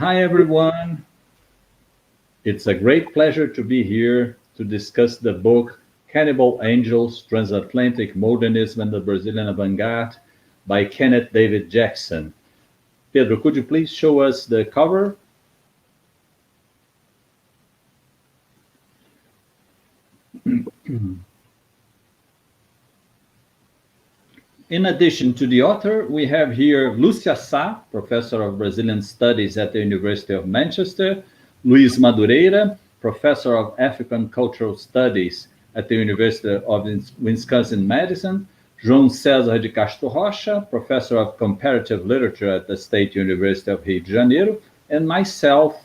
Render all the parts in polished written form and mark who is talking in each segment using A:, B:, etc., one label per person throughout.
A: Hi, everyone. It's a great pleasure to be here to discuss the book Cannibal Angels, Transatlantic Modernism and the Brazilian Avant-Garde by Kenneth David Jackson. Pedro, could you please show us the cover? In addition to the author, we have here Lúcia, Professor of Brazilian Studies at the University of Manchester, Luiz Madureira, Professor of African Cultural Studies at the University of Wisconsin-Madison, João Cezar de Castro Rocha, Professor of Comparative Literature at the State University of Rio de Janeiro, and myself,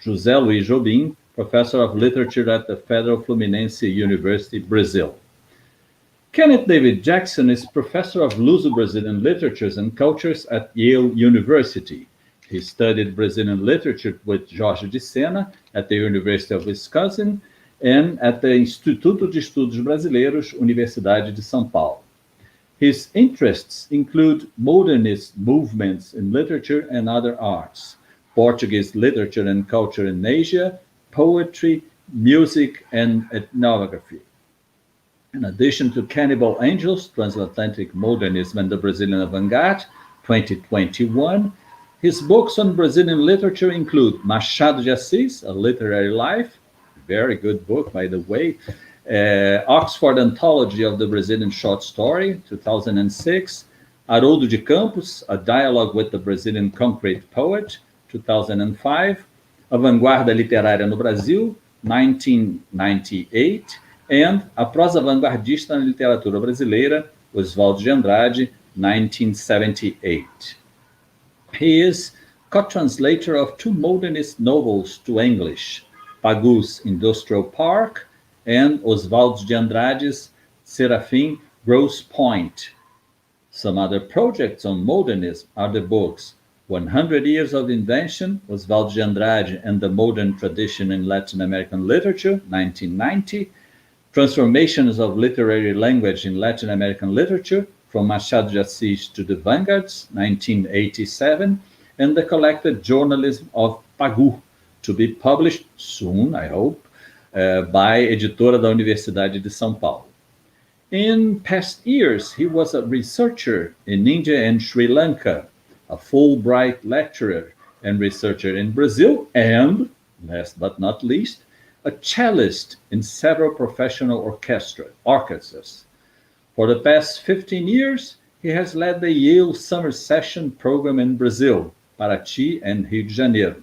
A: José Luiz Jobim, Professor of Literature at the Federal Fluminense University, Brazil. Kenneth David Jackson is Professor of Luso-Brazilian Literatures and Cultures at Yale University. He studied Brazilian literature with Jorge de Sena at the University of Wisconsin and at the Instituto de Estudos Brasileiros, Universidade de São Paulo. His interests include modernist movements in literature and other arts, Portuguese literature and culture in Asia, poetry, music, and ethnography. In addition to Cannibal Angels, Transatlantic Modernism and the Brazilian Avant-Garde, 2021, his books on Brazilian literature include Machado de Assis, A Literary Life, very good book, by the way, Oxford Anthology of the Brazilian Short Story, 2006, Haroldo de Campos, A Dialogue with the Brazilian Concrete Poet, 2005, Avant-Garde Literária no Brasil, 1998, and A Prosa Vanguardista na Literatura Brasileira, Oswaldo de Andrade, 1978. He is co-translator of two modernist novels to English, Pagu's Industrial Park and Oswaldo de Andrade's Serafim Grosse Point. Some other projects on modernism are the books 100 Years of Invention, Oswaldo de Andrade and the Modern Tradition in Latin American Literature, 1990, Transformations of Literary Language in Latin American Literature, from Machado de Assis to the Vanguards, 1987, and the collected Journalism of Pagu, to be published soon, I hope, by Editora da Universidade de São Paulo. In past years, he was a researcher in India and Sri Lanka, a Fulbright lecturer and researcher in Brazil, and, last but not least, a cellist in several professional orchestras. For the past 15 years, he has led the Yale Summer Session program in Brazil, Paraty and Rio de Janeiro,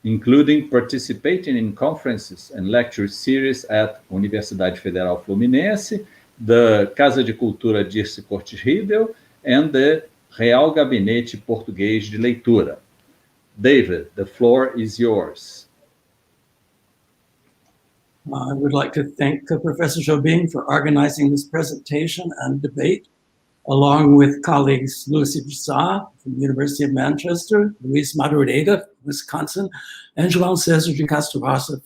A: including participating in conferences and lecture series at Universidade Federal Fluminense, the Casa de Cultura Dirce Cortes Riedel, and the Real Gabinete Portuguese de Leitura. David, the floor is yours.
B: I would like to thank Professor Jobim for organizing this presentation and debate, along with colleagues Lúcia from the University of Manchester, Luiz Madureira, Wisconsin, and João Cezar de Castro Rocha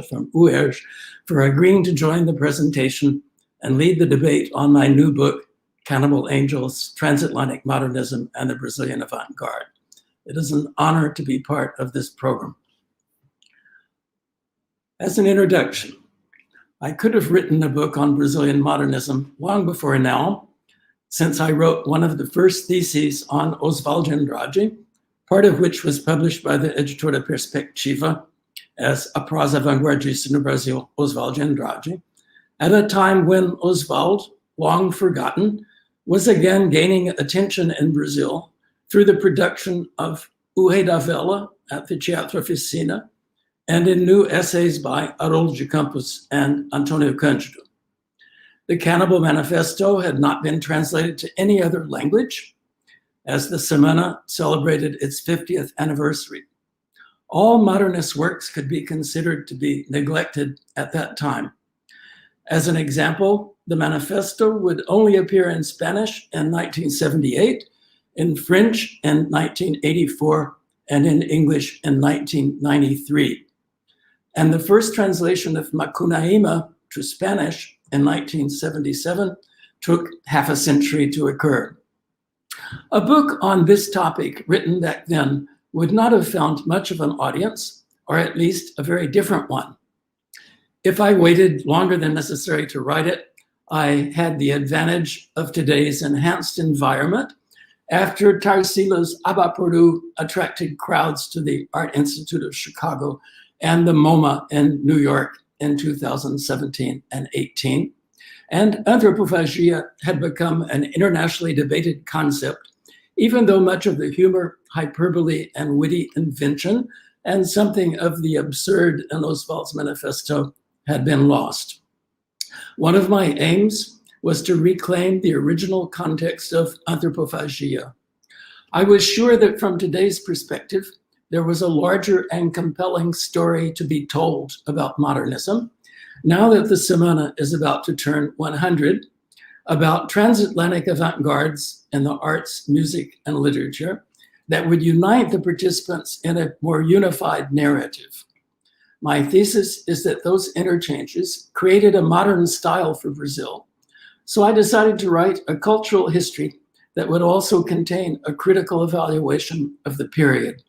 B: from UERJ, for agreeing to join the presentation and lead the debate on my new book, Cannibal Angels, Transatlantic Modernism and the Brazilian Avant-Garde. It is an honor to be part of this program. As an introduction, I could have written a book on Brazilian modernism long before now, since I wrote one of the first theses on Oswaldo de Andrade, part of which was published by the Editora Perspectiva as A Prosa Vanguardista no Brasil, Oswaldo de Andrade, at a time when Oswaldo, long forgotten, was again gaining attention in Brazil through the production of O Rei da Vela at the Teatro Oficina, and in new essays by Haroldo de Campos and Antonio Cândido. The Cannibal Manifesto had not been translated to any other language, as the Semana celebrated its 50th anniversary. All modernist works could be considered to be neglected at that time. As an example, the manifesto would only appear in Spanish in 1978, in French in 1984, and in English in 1993. And the first translation of Macunaíma to Spanish in 1977 took half a century to occur. A book on this topic, written back then, would not have found much of an audience, or at least a very different one. If I waited longer than necessary to write it, I had the advantage of today's enhanced environment after Tarsila Abaporu attracted crowds to the Art Institute of Chicago and the MoMA in New York in 2017 and 18. And anthropophagia had become an internationally debated concept, even though much of the humor, hyperbole, and witty invention and something of the absurd in Oswald's manifesto had been lost. One of my aims was to reclaim the original context of anthropophagia. I was sure that from today's perspective, there was a larger and compelling story to be told about modernism, now that the Semana is about to turn 100, about transatlantic avant-gardes in the arts, music, and literature that would unite the participants in a more unified narrative. My thesis is that those interchanges created a modern style for Brazil. So I decided to write a cultural history that would also contain a critical evaluation of the period.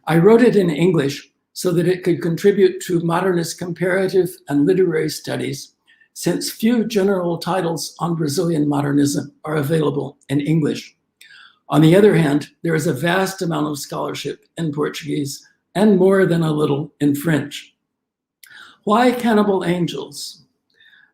B: I wrote it in English so that it could contribute to modernist comparative and literary studies, since few general titles on Brazilian modernism are available in English. On the other hand, there is a vast amount of scholarship in Portuguese and more than a little in French. Why Cannibal Angels?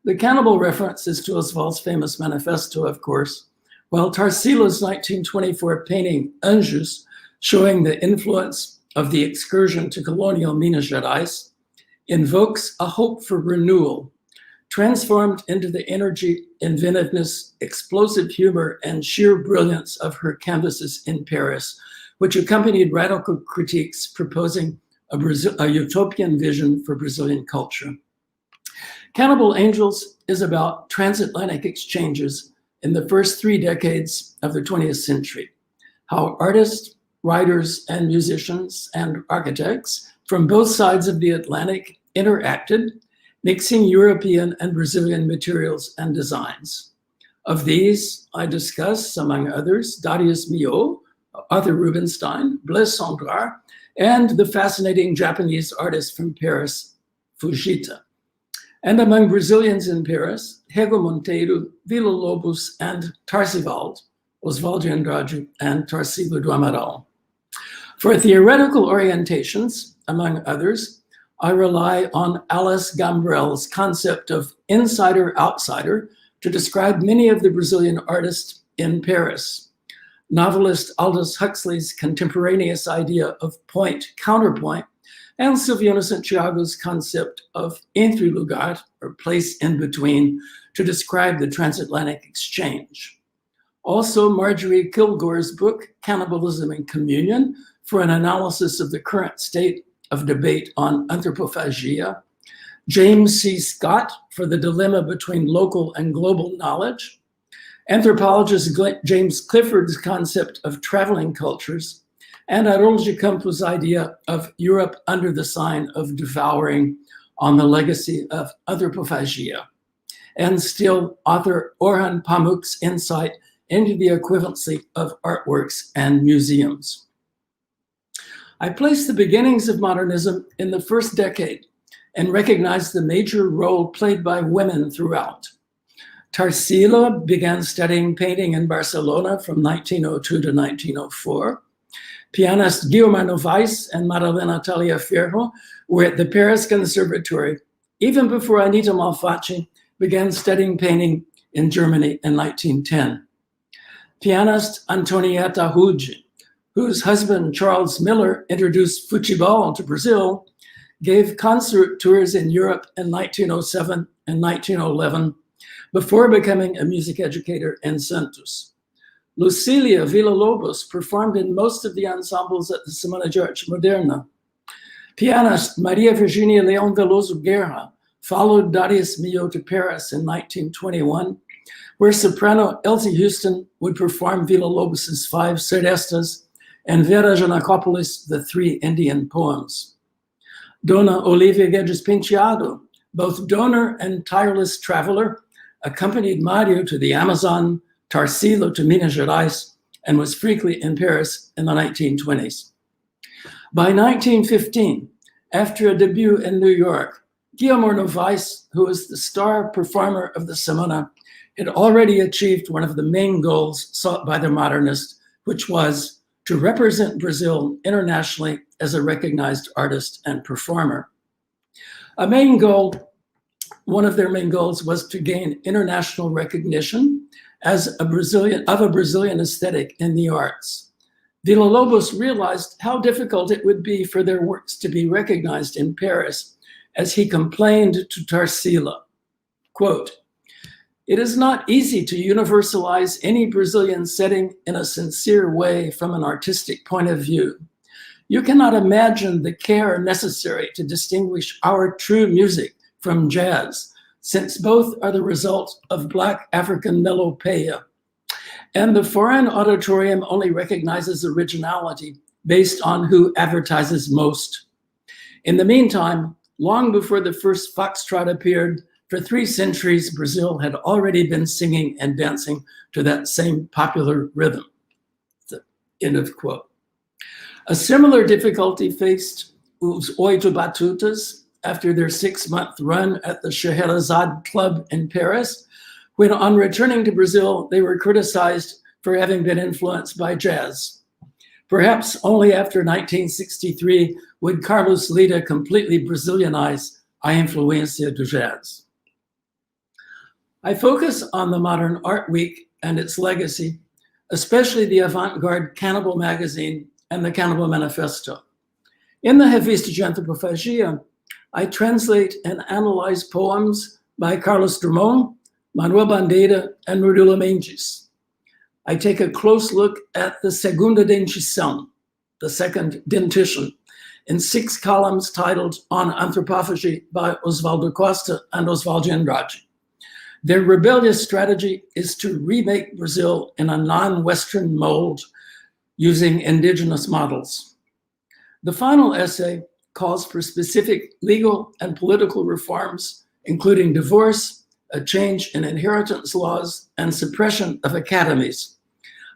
B: The Cannibal reference is to Oswald's famous manifesto, of course, while Tarsila's 1924 painting Anjos, showing the influence of the excursion to colonial Minas Gerais, invokes a hope for renewal, transformed into the energy, inventiveness, explosive humor, and sheer brilliance of her canvases in Paris, which accompanied radical critiques proposing a utopian vision for Brazilian culture. Cannibal Angels is about transatlantic exchanges in the first 3 decades of the 20th century, how artists, writers, and musicians and architects from both sides of the Atlantic interacted, mixing European and Brazilian materials and designs. Of these, I discuss, among others, Darius Milhaud, Arthur Rubinstein, Blaise Cendrars, and the fascinating Japanese artist from Paris, Fujita. And among Brazilians in Paris, Rego Monteiro, Villa-Lobos, and Tarsivald, Oswald de Andrade, and Tarsila do Amaral. For theoretical orientations, among others, I rely on Alice Gambrell's concept of insider-outsider to describe many of the Brazilian artists in Paris. Novelist Aldous Huxley's contemporaneous idea of point-counterpoint, and Silviano Santiago's concept of entre lugar, or place in between, to describe the transatlantic exchange. Also, Marjorie Kilgore's book, Cannibalism and Communion, for an analysis of the current state of debate on anthropophagia. James C. Scott for the dilemma between local and global knowledge. Anthropologist James Clifford's concept of traveling cultures, and Haroldo de Campos' idea of Europe under the sign of devouring on the legacy of anthropophagia. And still, author Orhan Pamuk's insight into the equivalency of artworks and museums. I place the beginnings of modernism in the first decade and recognize the major role played by women throughout. Tarsila began studying painting in Barcelona from 1902 to 1904. Pianist Guilherme Novaes and Marilena Taliaferro were at the Paris Conservatory even before Anita Malfati began studying painting in Germany in 1910. Pianist Antonietta Hughes, whose husband Charles Miller introduced futebol to Brazil, gave concert tours in Europe in 1907 and 1911 before becoming a music educator in Santos. Lucília Villa-Lobos performed in most of the ensembles at the Semana de Arte Moderna. Pianist Maria Virginia Leão Veloso Guerra followed Darius Milhaud to Paris in 1921, where soprano Elsie Houston would perform Villa-Lobos' 5 serestas and Vera Janakopoulos' the 3 Indian poems. Dona Olivia Guedes Penteado, both donor and tireless traveler, accompanied Mario to the Amazon, Tarsila to Minas Gerais, and was frequently in Paris in the 1920s. By 1915, after a debut in New York, Guillermo Novaes, who was the star performer of the Semana, had already achieved one of the main goals sought by the modernists, which was to represent Brazil internationally as a recognized artist and performer. One of their main goals was to gain international recognition as a Brazilian aesthetic in the arts. Villa-Lobos realized how difficult it would be for their works to be recognized in Paris, as he complained to Tarsila, quote, "It is not easy to universalize any Brazilian setting in a sincere way from an artistic point of view. You cannot imagine the care necessary to distinguish our true music from jazz, since both are the result of Black African melopeia. And the foreign auditorium only recognizes originality based on who advertises most. In the meantime, long before the first foxtrot appeared, for 3 centuries, Brazil had already been singing and dancing to that same popular rhythm." End of quote. A similar difficulty faced os Oito Batutas after their 6-month run at the Scheherazade Club in Paris, when on returning to Brazil, they were criticized for having been influenced by jazz. Perhaps only after 1963 would Carlos Lida completely Brazilianize a influência do jazz. I focus on the Modern Art Week and its legacy, especially the Avant-Garde Cannibal magazine and the Cannibal Manifesto. In the Revista de Antropofagia, I translate and analyze poems by Carlos Drummond, Manuel Bandeira, and Murilo Mendes. I take a close look at the Segunda Dentição, the second dentition, in 6 columns titled On Anthropophagy by Osvaldo Costa and Oswaldo de Andrade. Their rebellious strategy is to remake Brazil in a non-Western mold using indigenous models. The final essay calls for specific legal and political reforms, including divorce, a change in inheritance laws, and suppression of academies.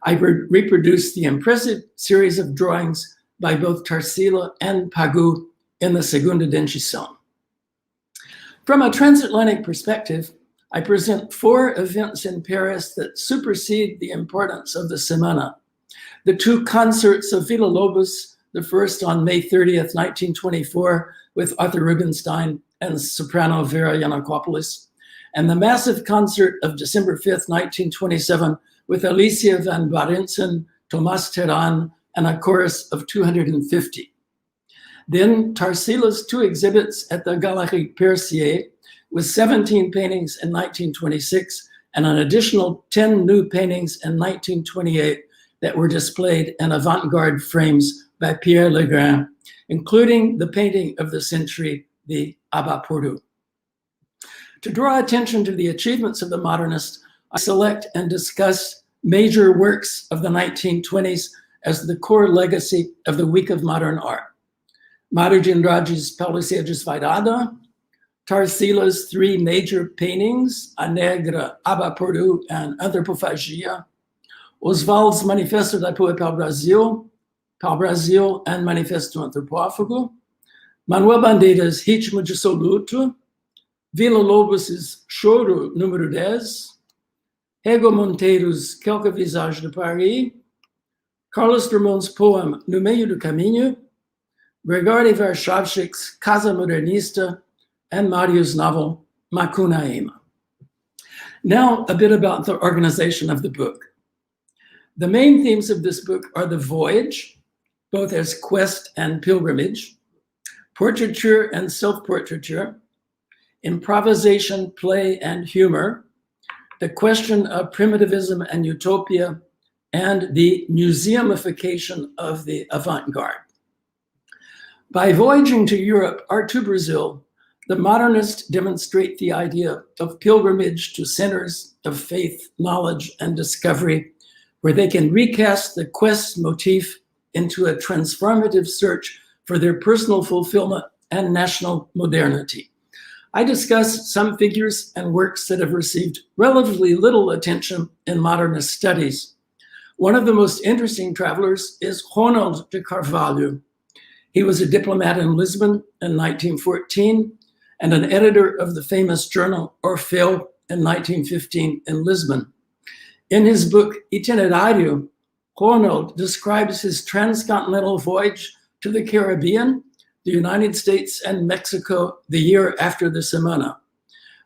B: I reproduce the impressive series of drawings by both Tarsila and Pagu in the Segunda Dentição. From a transatlantic perspective, I present 4 events in Paris that supersede the importance of the Semana. The 2 concerts of Villa-Lobos, the first on May 30th, 1924, with Arthur Rubinstein and soprano Vera Yanakopoulos, and the massive concert of December 5th, 1927, with Alicia van Barensen, Thomas Terran, and a chorus of 250. Then Tarsila's 2 exhibits at the Galerie Percier, with 17 paintings in 1926 and an additional 10 new paintings in 1928 that were displayed in avant-garde frames by Pierre Legrand, including the painting of the century, the Abaportu. To draw attention to the achievements of the modernists, I select and discuss major works of the 1920s as the core legacy of the Week of Modern Art. Mário de Andrade's Paulícia Desvairada, Tarsila's 3 major paintings, A Negra, Abaportu, and Anthropofagia, Oswald's Manifesto da Poesia Pau Brasil, and Manifesto Antropófago, Manuel Bandeira's Ritmo de Soluto, Villa-Lobos' Choro número 10, Rego Monteiro's Quelques Visages de Paris, Carlos Drummond's poem No Meio do Caminho, Grigori Varshavchik's Casa Modernista, and Mario's novel Macunaíma. Now, a bit about the organization of the book. The main themes of this book are the voyage, both as quest and pilgrimage, portraiture and self-portraiture, improvisation, play, and humor, the question of primitivism and utopia, and the museumification of the avant-garde. By voyaging to Europe or to Brazil, the modernists demonstrate the idea of pilgrimage to centers of faith, knowledge, and discovery, where they can recast the quest motif into a transformative search for their personal fulfillment and national modernity. I discuss some figures and works that have received relatively little attention in modernist studies. One of the most interesting travelers is Hornold De Carvalho. He was a diplomat in Lisbon in 1914 and an editor of the famous journal Orfeu in 1915 in Lisbon. In his book Itinerário, Hornold describes his transcontinental voyage to the Caribbean, the United States, and Mexico the year after the Semana.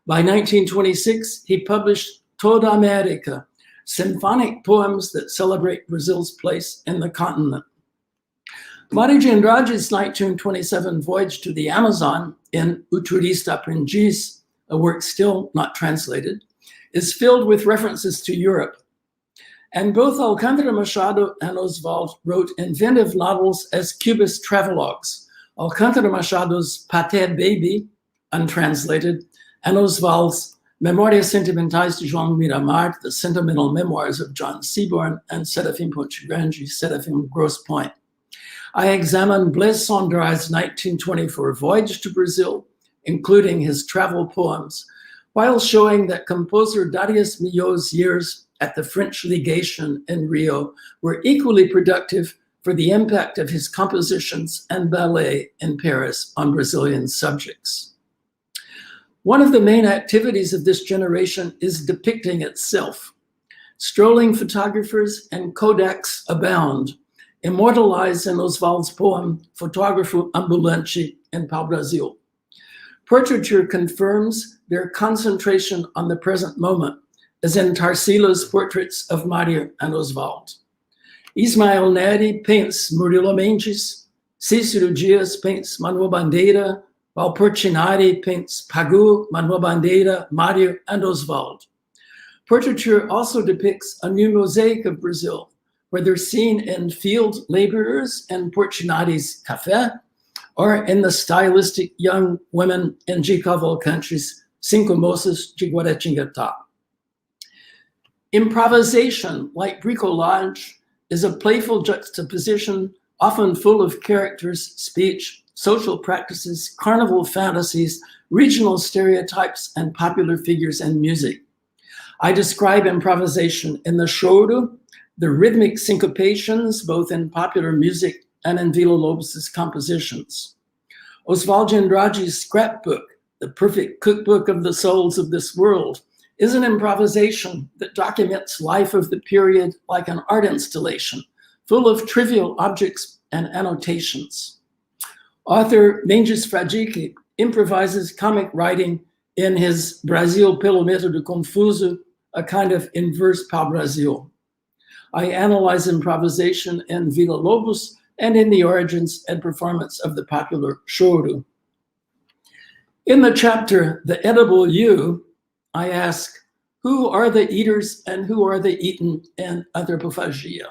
B: By 1926, he published Toda América, symphonic poems that celebrate Brazil's place in the continent. Mário de Andrade's 1927 voyage to the Amazon in O Turista Aprendiz, a work still not translated, is filled with references to Europe. And both Alcântara Machado and Oswald wrote inventive novels as Cubist travelogues. Alcântara Machado's Paté Baby, untranslated, and Oswald's Memórias Sentimentais de João Miramar, the sentimental memoirs of John Seaborn, and Serafim Portuguese, Serafim Grosse Point. I examined Blaise Cendrar's 1924 voyage to Brazil, including his travel poems, while showing that composer Darius Milhaud's years at the French legation in Rio were equally productive for the impact of his compositions and ballet in Paris on Brazilian subjects. One of the main activities of this generation is depicting itself. Strolling photographers and Kodaks abound, immortalized in Oswald's poem Fotógrafo Ambulante in Pau-Brasil. Portraiture confirms their concentration on the present moment, as in Tarsíla's portraits of Mário and Oswald. Ismael Neri paints Murilo Mendes, Cícero Dias paints Manuel Bandeira, while Portinari paints Pagu, Manuel Bandeira, Mário, and Oswald. Portraiture also depicts a new mosaic of Brazil, where they're seen in field laborers in Portinari's café, or in the stylistic young women in G. Cavalcanti's Cinco Moças de Guaratinguetá. Improvisation, like bricolage, is a playful juxtaposition, often full of characters, speech, social practices, carnival fantasies, regional stereotypes, and popular figures and music. I describe improvisation in the choro, the rhythmic syncopations, both in popular music and in Villa-Lobos's compositions. Oswald de Andrade's scrapbook, the perfect cookbook of the souls of this world, is an improvisation that documents life of the period like an art installation, full of trivial objects and annotations. Author Mendes Fradique improvises comic writing in his Brasil pelo método confuso, a kind of inverse pau-brasil. I analyze improvisation in Villa-Lobos and in the origins and performance of the popular choro. In the chapter, The Edible You, I ask, who are the eaters and who are the eaten in anthropophagia?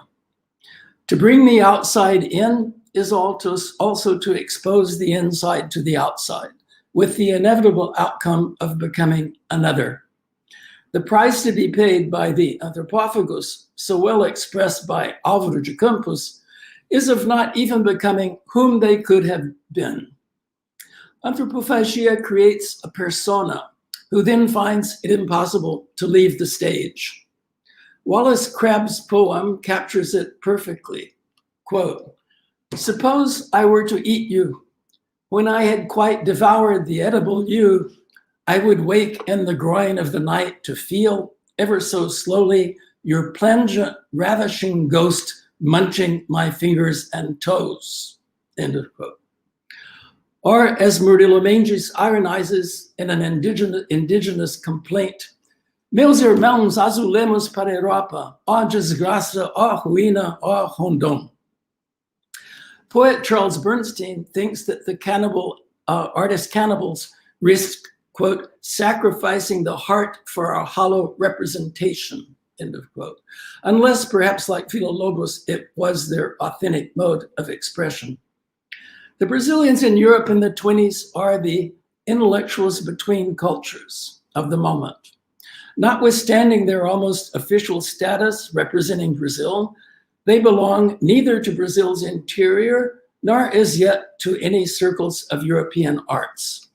B: To bring the outside in is also to expose the inside to the outside, with the inevitable outcome of becoming another. The price to be paid by the anthropophagus, so well expressed by Álvaro de Campos, is of not even becoming whom they could have been. Anthropophagia creates a persona, who then finds it impossible to leave the stage. Wallace Crabb's poem captures it perfectly. Quote, "Suppose I were to eat you. When I had quite devoured the edible you, I would wake in the groin of the night to feel, ever so slowly, your plangent, ravishing ghost munching my fingers and toes." End of quote. Or as Murilo Mendes ironizes in an indigenous complaint, "Meus irmãos azulemos para a Europa, ó desgraça, ó ruína, ó Rondon." Poet Charles Bernstein thinks that the artist cannibals risked, quote, "sacrificing the heart for a hollow representation," end of quote, unless perhaps like Villa-Lobos, it was their authentic mode of expression. The Brazilians in Europe in the 20s are the intellectuals between cultures of the moment. Notwithstanding their almost official status representing Brazil, they belong neither to Brazil's interior nor as yet to any circles of European arts.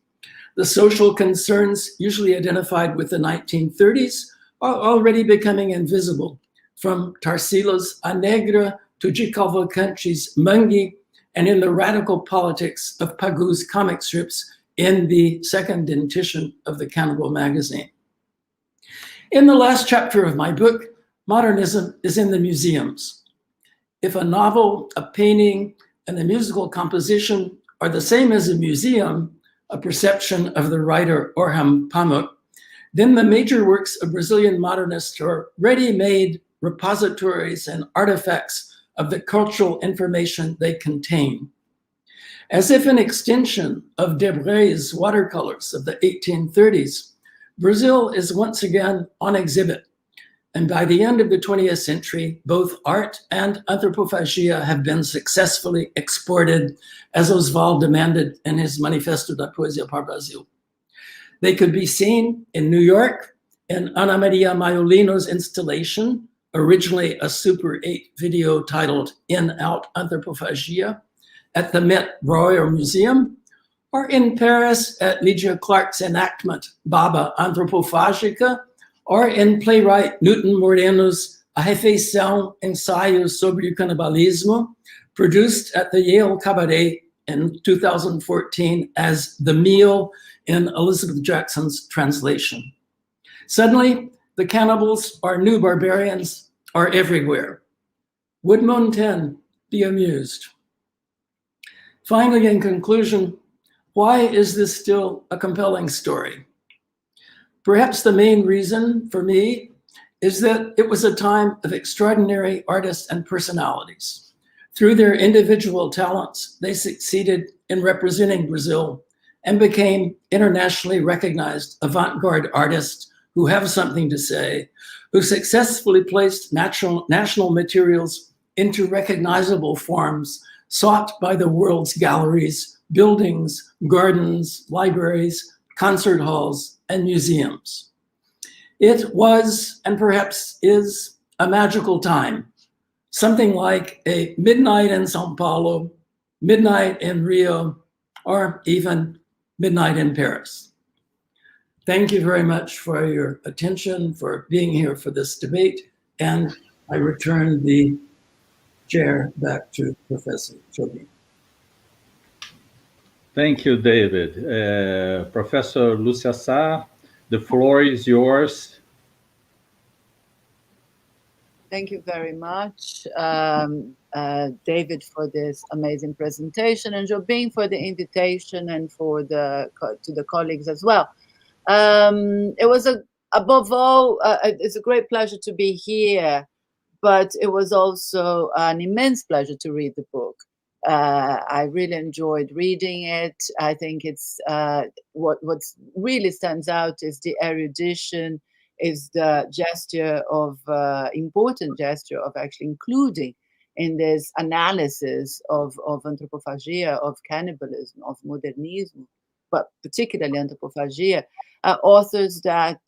B: The social concerns usually identified with the 1930s are already becoming invisible, from Tarsíla's A Negra to G. Cavalcanti's Mangue and in the radical politics of Pagou's comic strips in the second edition of the Cannibal magazine. In the last chapter of my book, modernism is in the museums. If a novel, a painting, and a musical composition are the same as a museum, a perception of the writer Orhan Pamuk, then the major works of Brazilian modernists are ready-made repositories and artifacts of the cultural information they contain. As if an extension of Debre's watercolors of the 1830s, Brazil is once again on exhibit. And by the end of the 20th century, both art and anthropophagia have been successfully exported, as Oswald demanded in his Manifesto da Poesia para Brasil. They could be seen in New York in Ana Maria Maiolino's installation, originally a Super 8 video titled In Out Anthropophagia, at the Met Royal Museum, or in Paris at Lygia Clark's enactment, Baba Antropophagica, or in playwright Newton Moreno's A Refeição, Ensaios sobre o Canibalismo, produced at the Yale Cabaret in 2014 as The Meal in Elizabeth Jackson's translation. Suddenly, the cannibals or new barbarians are everywhere. Would Montaigne be amused? Finally, in conclusion, why is this still a compelling story? Perhaps the main reason for me is that it was a time of extraordinary artists and personalities. Through their individual talents, they succeeded in representing Brazil and became internationally recognized avant-garde artists who have something to say, who successfully placed national materials into recognizable forms sought by the world's galleries, buildings, gardens, libraries, concert halls, and museums. It was, and perhaps is, a magical time, something like a midnight in Sao Paulo, midnight in Rio, or even midnight in Paris. Thank you very much for your attention, for being here for this debate, and I return the chair back to Professor Jobim.
A: Thank you, David. Professor Lúcia, the floor is yours.
C: Thank you very much, David, for this amazing presentation, and Jobim for the invitation, and to the colleagues as well. It was above all, it's a great pleasure to be here, but it was also an immense pleasure to read the book. I really enjoyed reading it. I think it's what really stands out is the erudition, is the gesture of important gesture of actually including in this analysis of anthropophagia, of cannibalism, of modernism, but particularly anthropophagia, authors that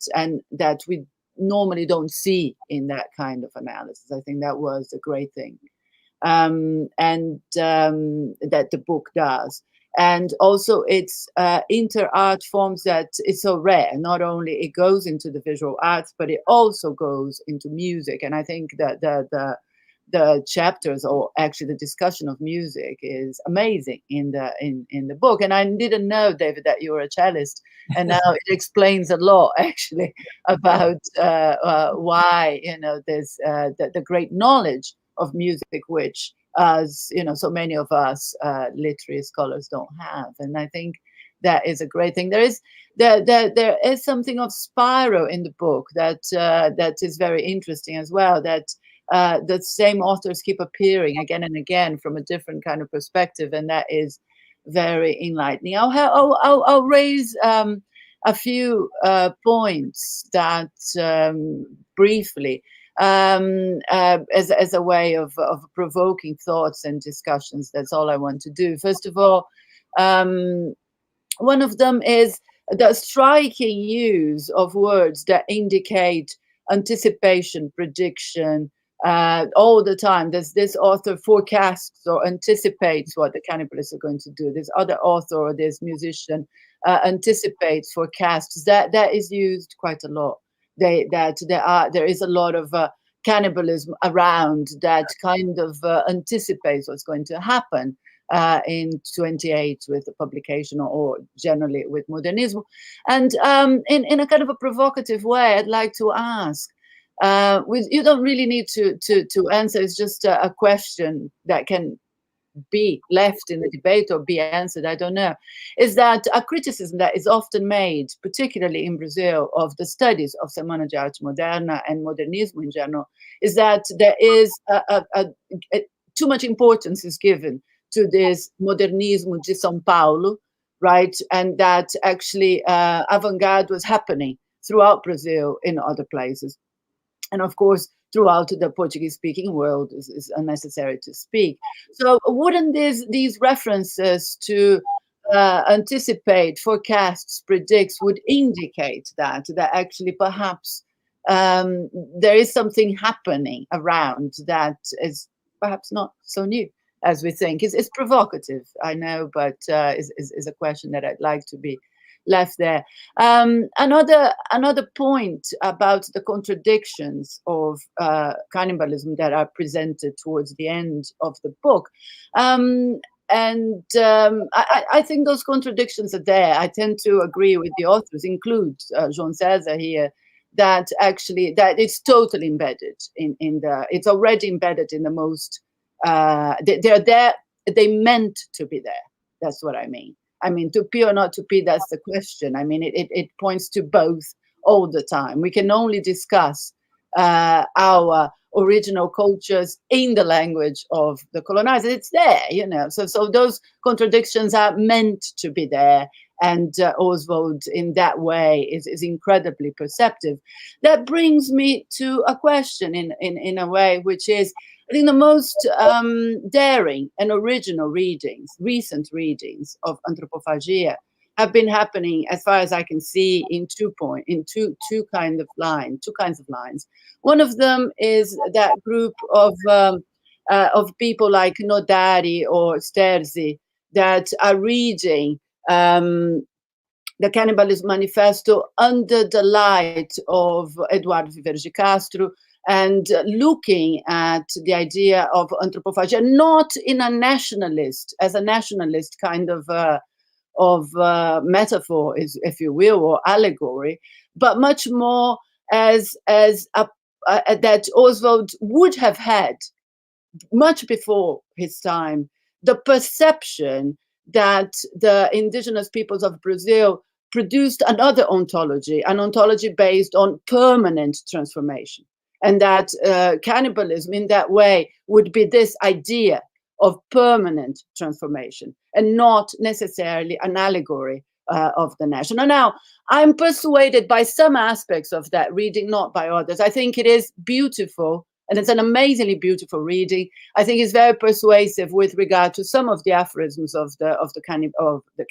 C: we normally don't see in that kind of analysis. I think that was a great thing. And that the book does. And also it's inter-art forms that is so rare. Not only it goes into the visual arts, but it also goes into music. And I think that the chapters, or actually the discussion of music, is amazing in the book. And I didn't know, David, that you were a cellist, and now it explains a lot actually about why there's the great knowledge of music, which, as so many of us literary scholars don't have. And I think that is a great thing. There is something of Spyro in the book that is very interesting as well, that the same authors keep appearing again and again from a different kind of perspective, and that is very enlightening. I'll raise a few points that briefly, as a way of provoking thoughts and discussions. That's all I want to do. First of all, one of them is the striking use of words that indicate anticipation, prediction, all the time. This author forecasts or anticipates what the cannibalists are going to do. This other author or this musician anticipates, forecasts. That is used quite a lot. There is a lot of cannibalism around that kind of anticipates what's going to happen. in 28 with the publication, or generally with Modernismo. And in a kind of a provocative way, I'd like to ask, you don't really need to answer, it's just a question that can be left in the debate or be answered, I don't know, is that a criticism that is often made, particularly in Brazil, of the studies of Semana de Arte Moderna and Modernismo in general, is that there is too much importance is given to this Modernismo de São Paulo, right? And that actually avant-garde was happening throughout Brazil in other places. And of course, throughout the Portuguese-speaking world is unnecessary to speak. So wouldn't these references to anticipate, forecasts, predicts, would indicate that actually perhaps there is something happening around that is perhaps not so new as we think? It's provocative, I know, but is a question that I'd like to be left there. Another point about the contradictions of cannibalism that are presented towards the end of the book. I think those contradictions are there. I tend to agree with the authors, include João Cezar here, that actually that it's totally embedded in the, it's already embedded in the most, they're there, they meant to be there. That's what I mean. I mean, to be or not to be, that's the question. I mean, it points to both all the time. We can only discuss our original cultures in the language of the colonizer. It's there, you know. So those contradictions are meant to be there. And Oswald, in that way, is incredibly perceptive. That brings me to a question in a way, which is, I think the most daring and original readings, recent readings of Anthropophagia have been happening, as far as I can see, in two kinds of lines. One of them is that group of people like Nodari or Sterzi that are reading the Cannibalism Manifesto under the light of Eduardo Viveiros de Castro, and looking at the idea of anthropophagia, not in a nationalist kind of metaphor, if you will, or allegory, but much more as that Oswald would have had much before his time, the perception that the indigenous peoples of Brazil produced another ontology, an ontology based on permanent transformation. And that cannibalism in that way would be this idea of permanent transformation and not necessarily an allegory of the national. Now, I'm persuaded by some aspects of that reading, not by others. I think it is beautiful, and it's an amazingly beautiful reading. I think it's very persuasive with regard to some of the aphorisms of the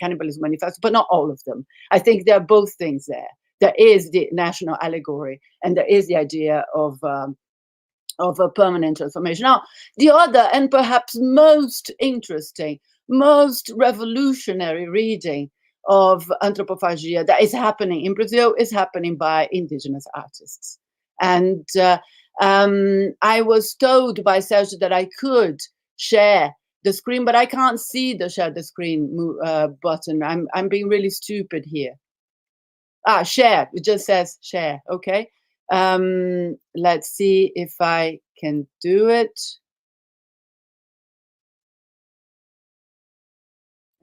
C: Cannibalism Manifesto, but not all of them. I think there are both things there. There is the national allegory, and there is the idea of a permanent transformation. Now, the other and perhaps most interesting, most revolutionary reading of Anthropophagia that is happening in Brazil is happening by indigenous artists. And I was told by Sergio that I could share the screen, but I can't see the share the screen button. I'm being really stupid here. Share, it just says share, okay. Let's see if I can do it.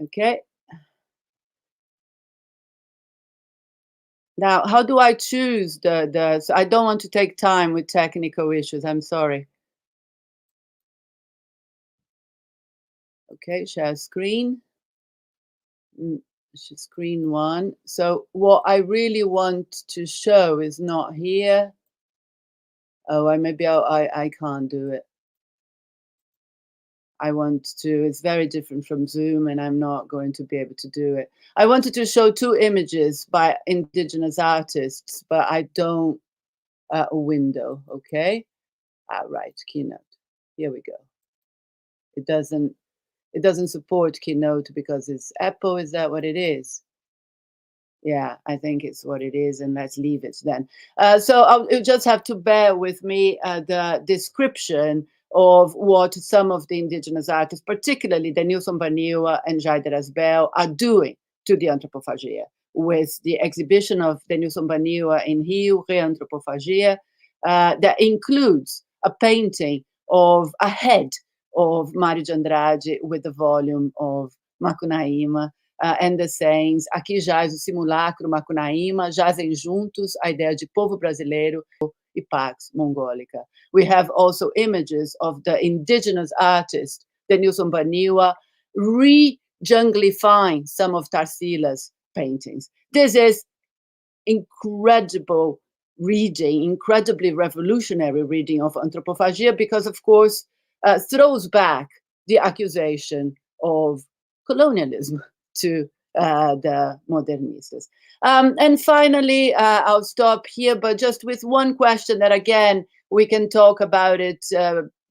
C: Okay. Now, how do I choose so I don't want to take time with technical issues, I'm sorry. Okay, share screen. Screen one. So what I really want to show is not here. Oh, I can't do it. I want to, it's very different from Zoom, and I'm not going to be able to do it. I wanted to show two images by indigenous artists, but I don't, a window, okay? Right, Keynote, here we go. It doesn't support Keynote because it's Apple, is that what it is? Yeah, I think it's what it is, and let's leave it then. So I'll just have to bear with me the description of what some of the indigenous artists, particularly Denilson Baniwa and Jaider Asbel, are doing to the anthropophagia, with the exhibition of Denilson Baniwa in Rio, Reanthropophagia, that includes a painting of a head of Mário de Andrade with the volume of Macunaíma, and the sayings, aqui jaz o simulacro Macunaíma, jazem juntos a ideia de povo brasileiro e Pax Mongolica. We have also images of the indigenous artist, Denilson Baniwa, re-junglifying some of Tarsila's paintings. This is incredible reading, incredibly revolutionary reading of anthropophagia, because of course throws back the accusation of colonialism to the modernistas. And finally, I'll stop here, but just with one question that, again, we can talk about it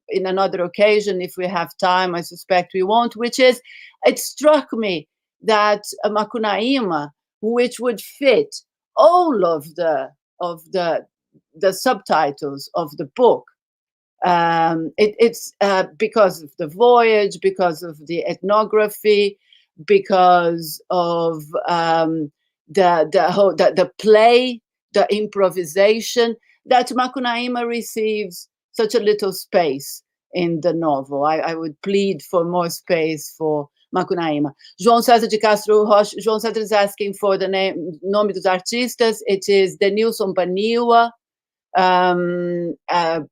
C: in another occasion if we have time. I suspect we won't, which is, it struck me that Macunaíma, which would fit all of the subtitles of the book, it's because of the voyage, because of the ethnography, because of the play, the improvisation, that Macunaíma receives such a little space in the novel. I would plead for more space for Macunaíma. João César de Castro Rocha, João César is asking for the nome dos artistas. It is Denilson Baniwa,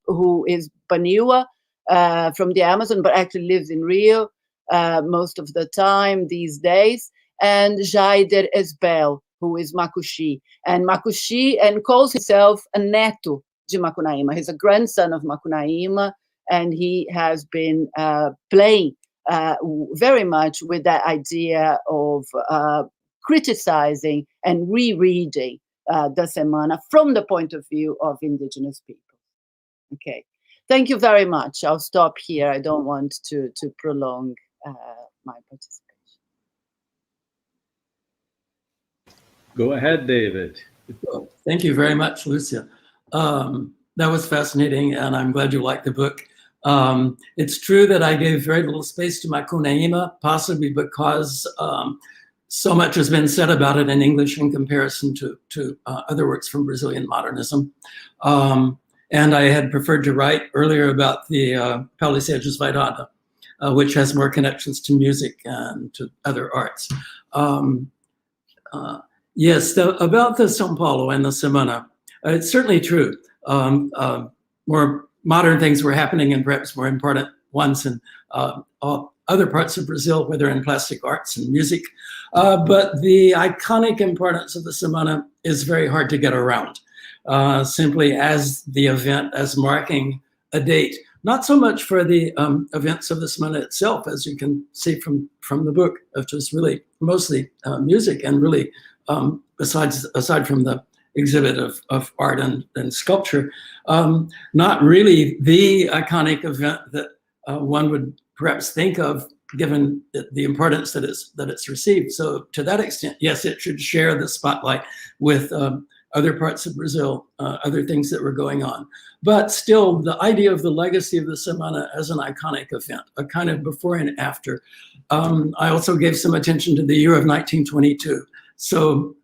C: who is Baniwa from the Amazon, but actually lives in Rio most of the time these days, and Jaider Asbel, who is Macuxi, and calls himself a neto de Macunaíma. He's a grandson of Macunaíma, and he has been playing very much with that idea of criticizing and rereading the Semana from the point of view of indigenous people. Okay, thank you very much. I'll stop here. I don't want to prolong my participation.
A: Go ahead, David.
B: Thank you very much, Lúcia. That was fascinating, and I'm glad you liked the book. It's true that I gave very little space to Macunaíma, possibly because so much has been said about it in English in comparison to other works from Brazilian modernism. And I had preferred to write earlier about the Paulicéia Desvairada, which has more connections to music and to other arts. Yes, about the São Paulo and the Semana, it's certainly true. More modern things were happening, and perhaps more important ones in other parts of Brazil, whether in plastic arts and music. But the iconic importance of the Semana is very hard to get around, simply as the event, as marking a date. Not so much for the events of the Semana itself, as you can see from the book, of just really mostly music, and really aside from the exhibit of art and sculpture, not really the iconic event that one would perhaps think of, given the importance that it's received. So to that extent, yes, it should share the spotlight with other parts of Brazil, other things that were going on. But still, the idea of the legacy of the Semana as an iconic event, a kind of before and after. I also gave some attention to the year of 1922. So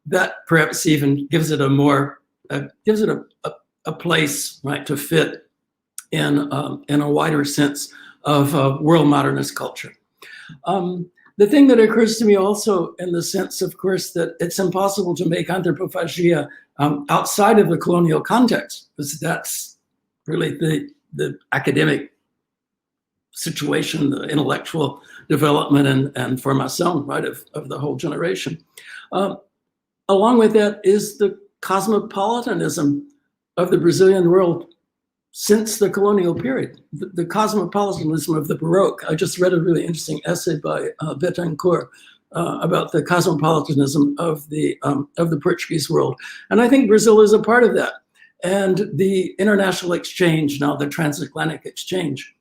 B: that perhaps even gives it a place, right, to fit in a wider sense of world modernist culture. The thing that occurs to me also, in the sense, of course, that it's impossible to make anthropophagia outside of the colonial context, because that's really the academic situation, the intellectual development and formação, right, of the whole generation. Along with that is the cosmopolitanism of the Brazilian world since the colonial period, the cosmopolitanism of the Baroque. I just read a really interesting essay by Betancourt about the cosmopolitanism of the Portuguese world. And I think Brazil is a part of that. And the international exchange, now the transatlantic exchange,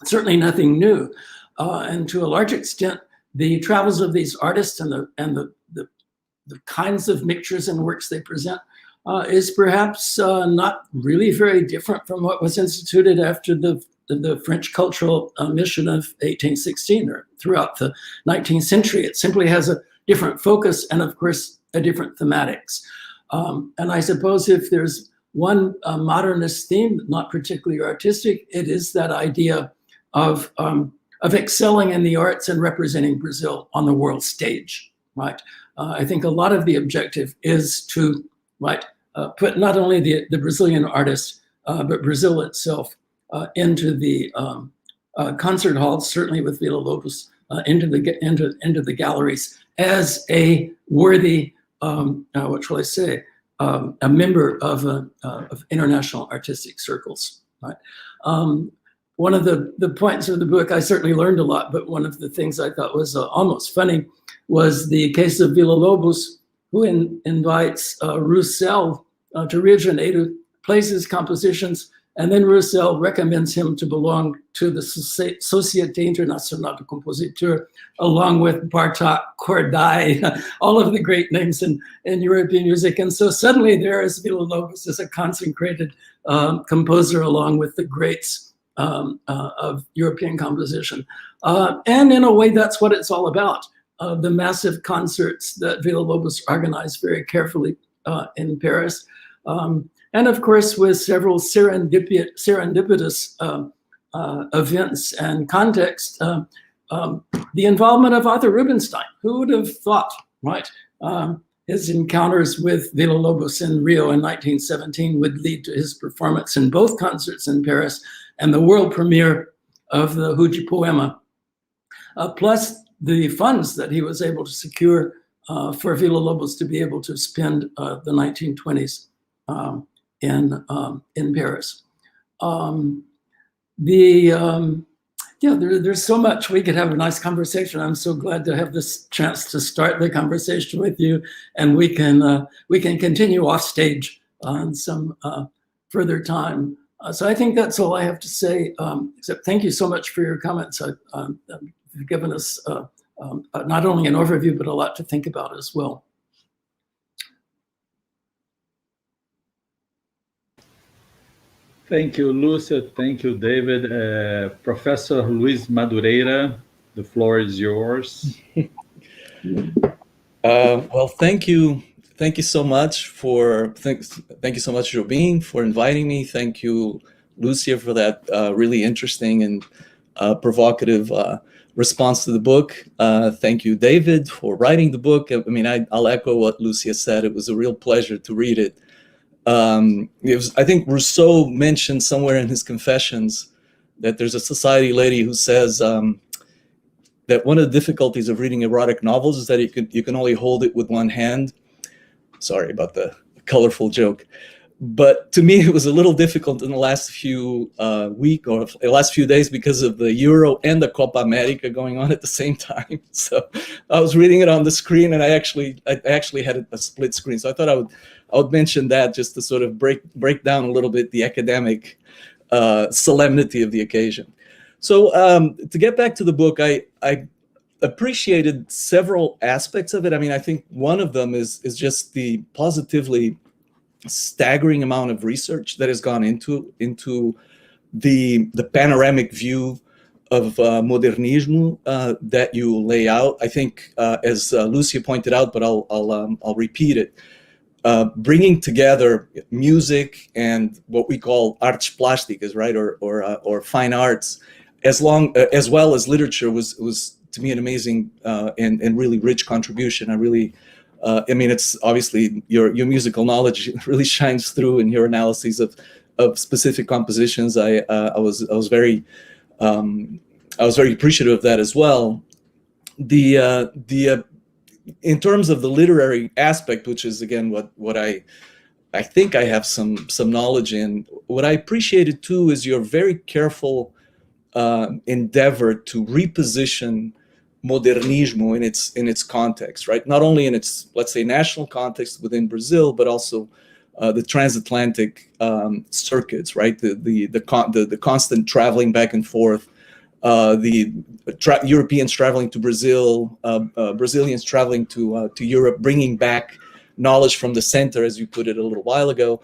B: certainly nothing new. And to a large extent, the travels of these artists and the kinds of mixtures and works they present is perhaps not really very different from what was instituted after the the French cultural mission of 1816 or throughout the 19th century. It simply has a different focus and, of course, a different thematics. And I suppose if there's one modernist theme, not particularly artistic, it is that idea of excelling in the arts and representing Brazil on the world stage, right? I think a lot of the objective is to, right, put not only the Brazilian artists, but Brazil itself into the concert halls, certainly with Villa-Lobos, into the galleries as a worthy, what shall I say, a member of international artistic circles. Right? One of the points of the book, I certainly learned a lot, but one of the things I thought was almost funny was the case of Villa-Lobos, who invites Roussel to Rio de Janeiro, plays his compositions, and then Roussel recommends him to belong to the Société Internationale de Compositeurs, along with Bartók, Kordai, all of the great names in European music. And so suddenly there is Villa-Lobos as a consecrated composer along with the greats of European composition. And in a way, that's what it's all about. The massive concerts that Villa-Lobos organized very carefully in Paris. And of course, with several serendipitous events and context, the involvement of Arthur Rubinstein. Who would have thought, right? His encounters with Villa-Lobos in Rio in 1917 would lead to his performance in both concerts in Paris and the world premiere of the Rude Poema, plus the funds that he was able to secure for Villa-Lobos to be able to spend the 1920s in Paris. There's so much. We could have a nice conversation. I'm so glad to have this chance to start the conversation with you, and we can continue off stage on some further time. So I think that's all I have to say, except thank you so much for your comments. You've given us not only an overview, but a lot to think about as well.
A: Thank you, Lúcia. Thank you, David. Professor Luiz Madureira, the floor is yours.
D: Well, thank you. Thank you so much thank you so much, Jobim, for inviting me. Thank you, Lúcia, for that really interesting and provocative response to the book. Thank you, David, for writing the book. I mean, I'll echo what Lúcia said. It was a real pleasure to read it. I think Rousseau mentioned somewhere in his Confessions that there's a society lady who says that one of the difficulties of reading erotic novels is that you can only hold it with one hand. Sorry about the colorful joke. But to me, it was a little difficult in the last few last few days because of the Euro and the Copa America going on at the same time. So I was reading it on the screen, and I actually had a split screen. So I thought I would mention that just to sort of break down a little bit the academic solemnity of the occasion. So to get back to the book, I appreciated several aspects of it. I mean, I think one of them is just the positively staggering amount of research that has gone into the panoramic view of modernismo that you lay out. I think, as Lúcia pointed out, but I'll repeat it. Bringing together music and what we call artes plásticas, right, or fine arts, as well as literature was to me an amazing and really rich contribution. I mean, it's obviously your musical knowledge really shines through in your analyses of specific compositions. I was very appreciative of that as well. In terms of the literary aspect, which is again what I think I have some knowledge in, what I appreciated too is your very careful endeavor to reposition modernismo in its context, right? Not only in its, let's say, national context within Brazil, but also the transatlantic circuits, right? The constant traveling back and forth, Europeans traveling to Brazil, Brazilians traveling to Europe, bringing back knowledge from the center, as you put it a little while ago.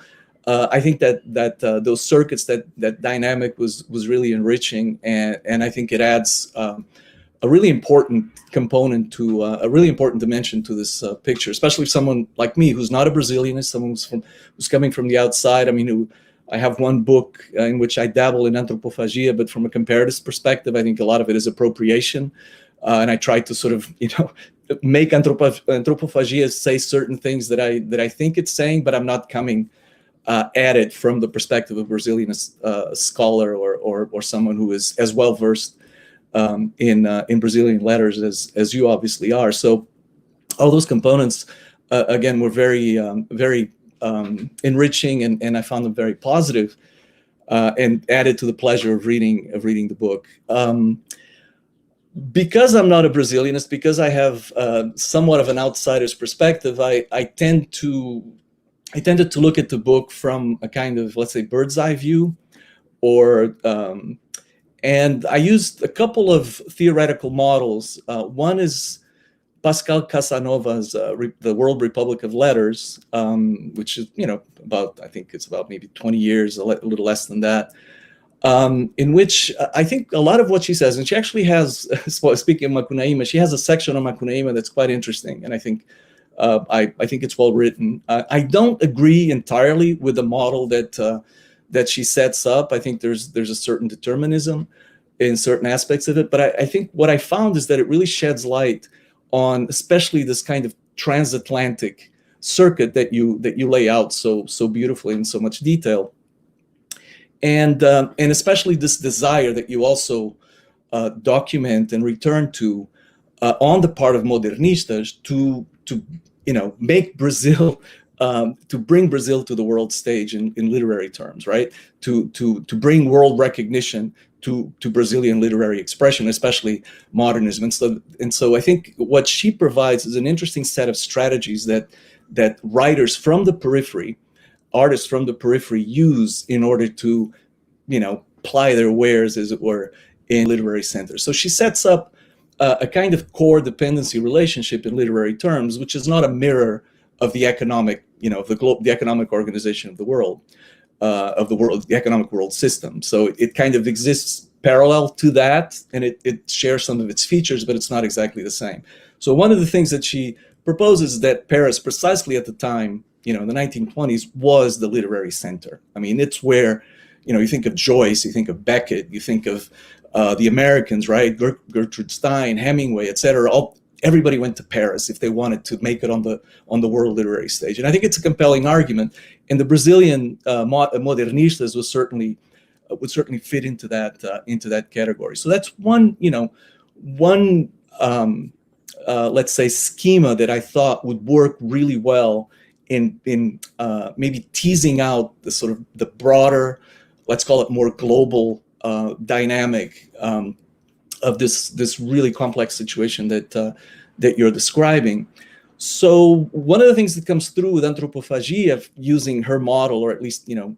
D: I think that those circuits, that dynamic was really enriching, and I think it adds a really important component to a really important dimension to this picture, especially someone like me who's not a Brazilianist, someone who's coming from the outside. I mean, I have one book in which I dabble in anthropophagia, but from a comparative perspective, I think a lot of it is appropriation, and I try to sort of make anthropophagia say certain things that I think it's saying, but I'm not coming at it from the perspective of a Brazilian scholar or someone who is as well versed in Brazilian letters as you obviously are. So all those components again were very enriching, and I found them very positive, and added to the pleasure of reading the book. Because I'm not a Brazilianist, because I have somewhat of an outsider's perspective, I tended to look at the book from a kind of, let's say, bird's eye view, and I used a couple of theoretical models. One is Pascal Casanova's The World Republic of Letters, which is, I think it's about maybe 20 years, a little less than that, in which I think a lot of what she says, and she actually has, speaking of Macunaíma, she has a section on Macunaíma that's quite interesting, and I think it's well written. I don't agree entirely with the model that she sets up. I think there's a certain determinism in certain aspects of it, but I think what I found is that it really sheds light on especially this kind of transatlantic circuit that you lay out so beautifully in so much detail, and especially this desire that you also document and return to on the part of modernistas to make Brazil, to bring Brazil to the world stage in literary terms, right? To bring world recognition to Brazilian literary expression, especially modernism. And so I think what she provides is an interesting set of strategies that writers from the periphery, artists from the periphery use in order to, ply their wares, as it were, in literary centers. So she sets up a kind of core dependency relationship in literary terms, which is not a mirror of the economic, the economic organization of the world, the economic world system. So it kind of exists parallel to that, and it shares some of its features, but it's not exactly the same. So one of the things that she proposes is that Paris, precisely at the time, in the 1920s, was the literary center. I mean, it's where, you think of Joyce, you think of Beckett, you think of the Americans, right? Gertrude Stein, Hemingway, etc. Everybody went to Paris if they wanted to make it on the world literary stage. And I think it's a compelling argument. And the Brazilian modernistas would certainly fit into that category. So that's one let's say schema that I thought would work really well in maybe teasing out the sort of the broader, let's call it more global dynamic of this really complex situation that you're describing. So one of the things that comes through with anthropophagia, using her model, or at least kind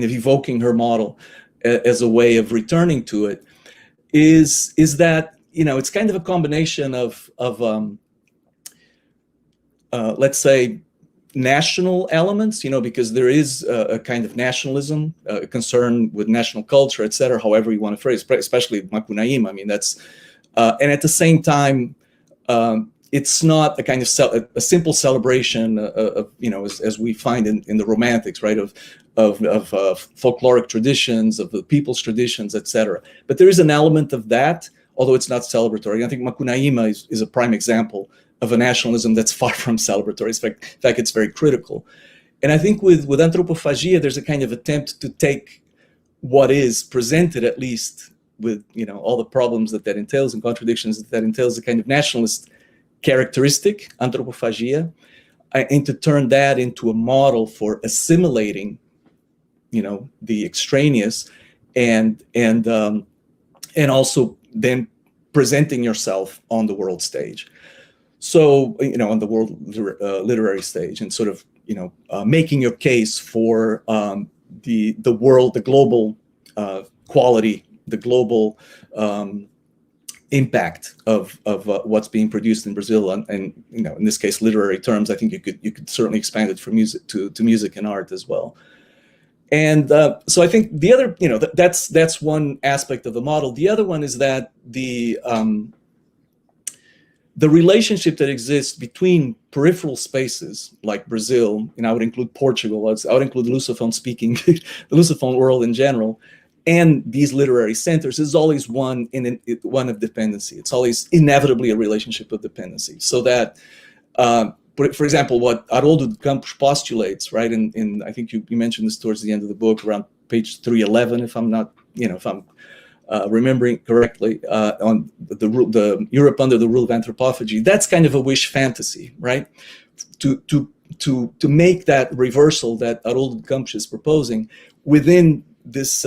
D: of evoking her model as a way of returning to it, is that it's kind of a combination of let's say national elements, because there is a kind of nationalism, a concern with national culture, etc., however you want to phrase, especially Macunaíma. I mean, that's, and at the same time, it's not a kind of a simple celebration of as we find in the Romantics, right, of folkloric traditions, of the people's traditions, etc. But there is an element of that, although it's not celebratory. I think Macunaíma is a prime example of a nationalism that's far from celebratory. In fact, it's very critical. And I think with anthropophagia, there's a kind of attempt to take what is presented, at least with all the problems that entails and contradictions that entails, a kind of nationalist characteristic, anthropophagia, and to turn that into a model for assimilating, the extraneous, and also then presenting yourself on the world stage. So, on the world literary stage, and sort of, making your case for the world, the global quality, the global impact of what's being produced in Brazil, and in this case, literary terms. I think you could certainly expand it from music to music and art as well. And so I think the other, that's one aspect of the model. The other one is that the relationship that exists between peripheral spaces like Brazil, I would include Portugal, I would include Lusophone speaking, the Lusophone world in general, and these literary centers is always one of dependency. It's always inevitably a relationship of dependency. So that, for example, what Haroldo de Campos postulates, right? In I think you mentioned this towards the end of the book, around page 311, if I'm not, if I'm remembering correctly, on the Europe under the rule of anthropophagy. That's kind of a wish fantasy, right? To make that reversal that Haroldo de Campos is proposing within this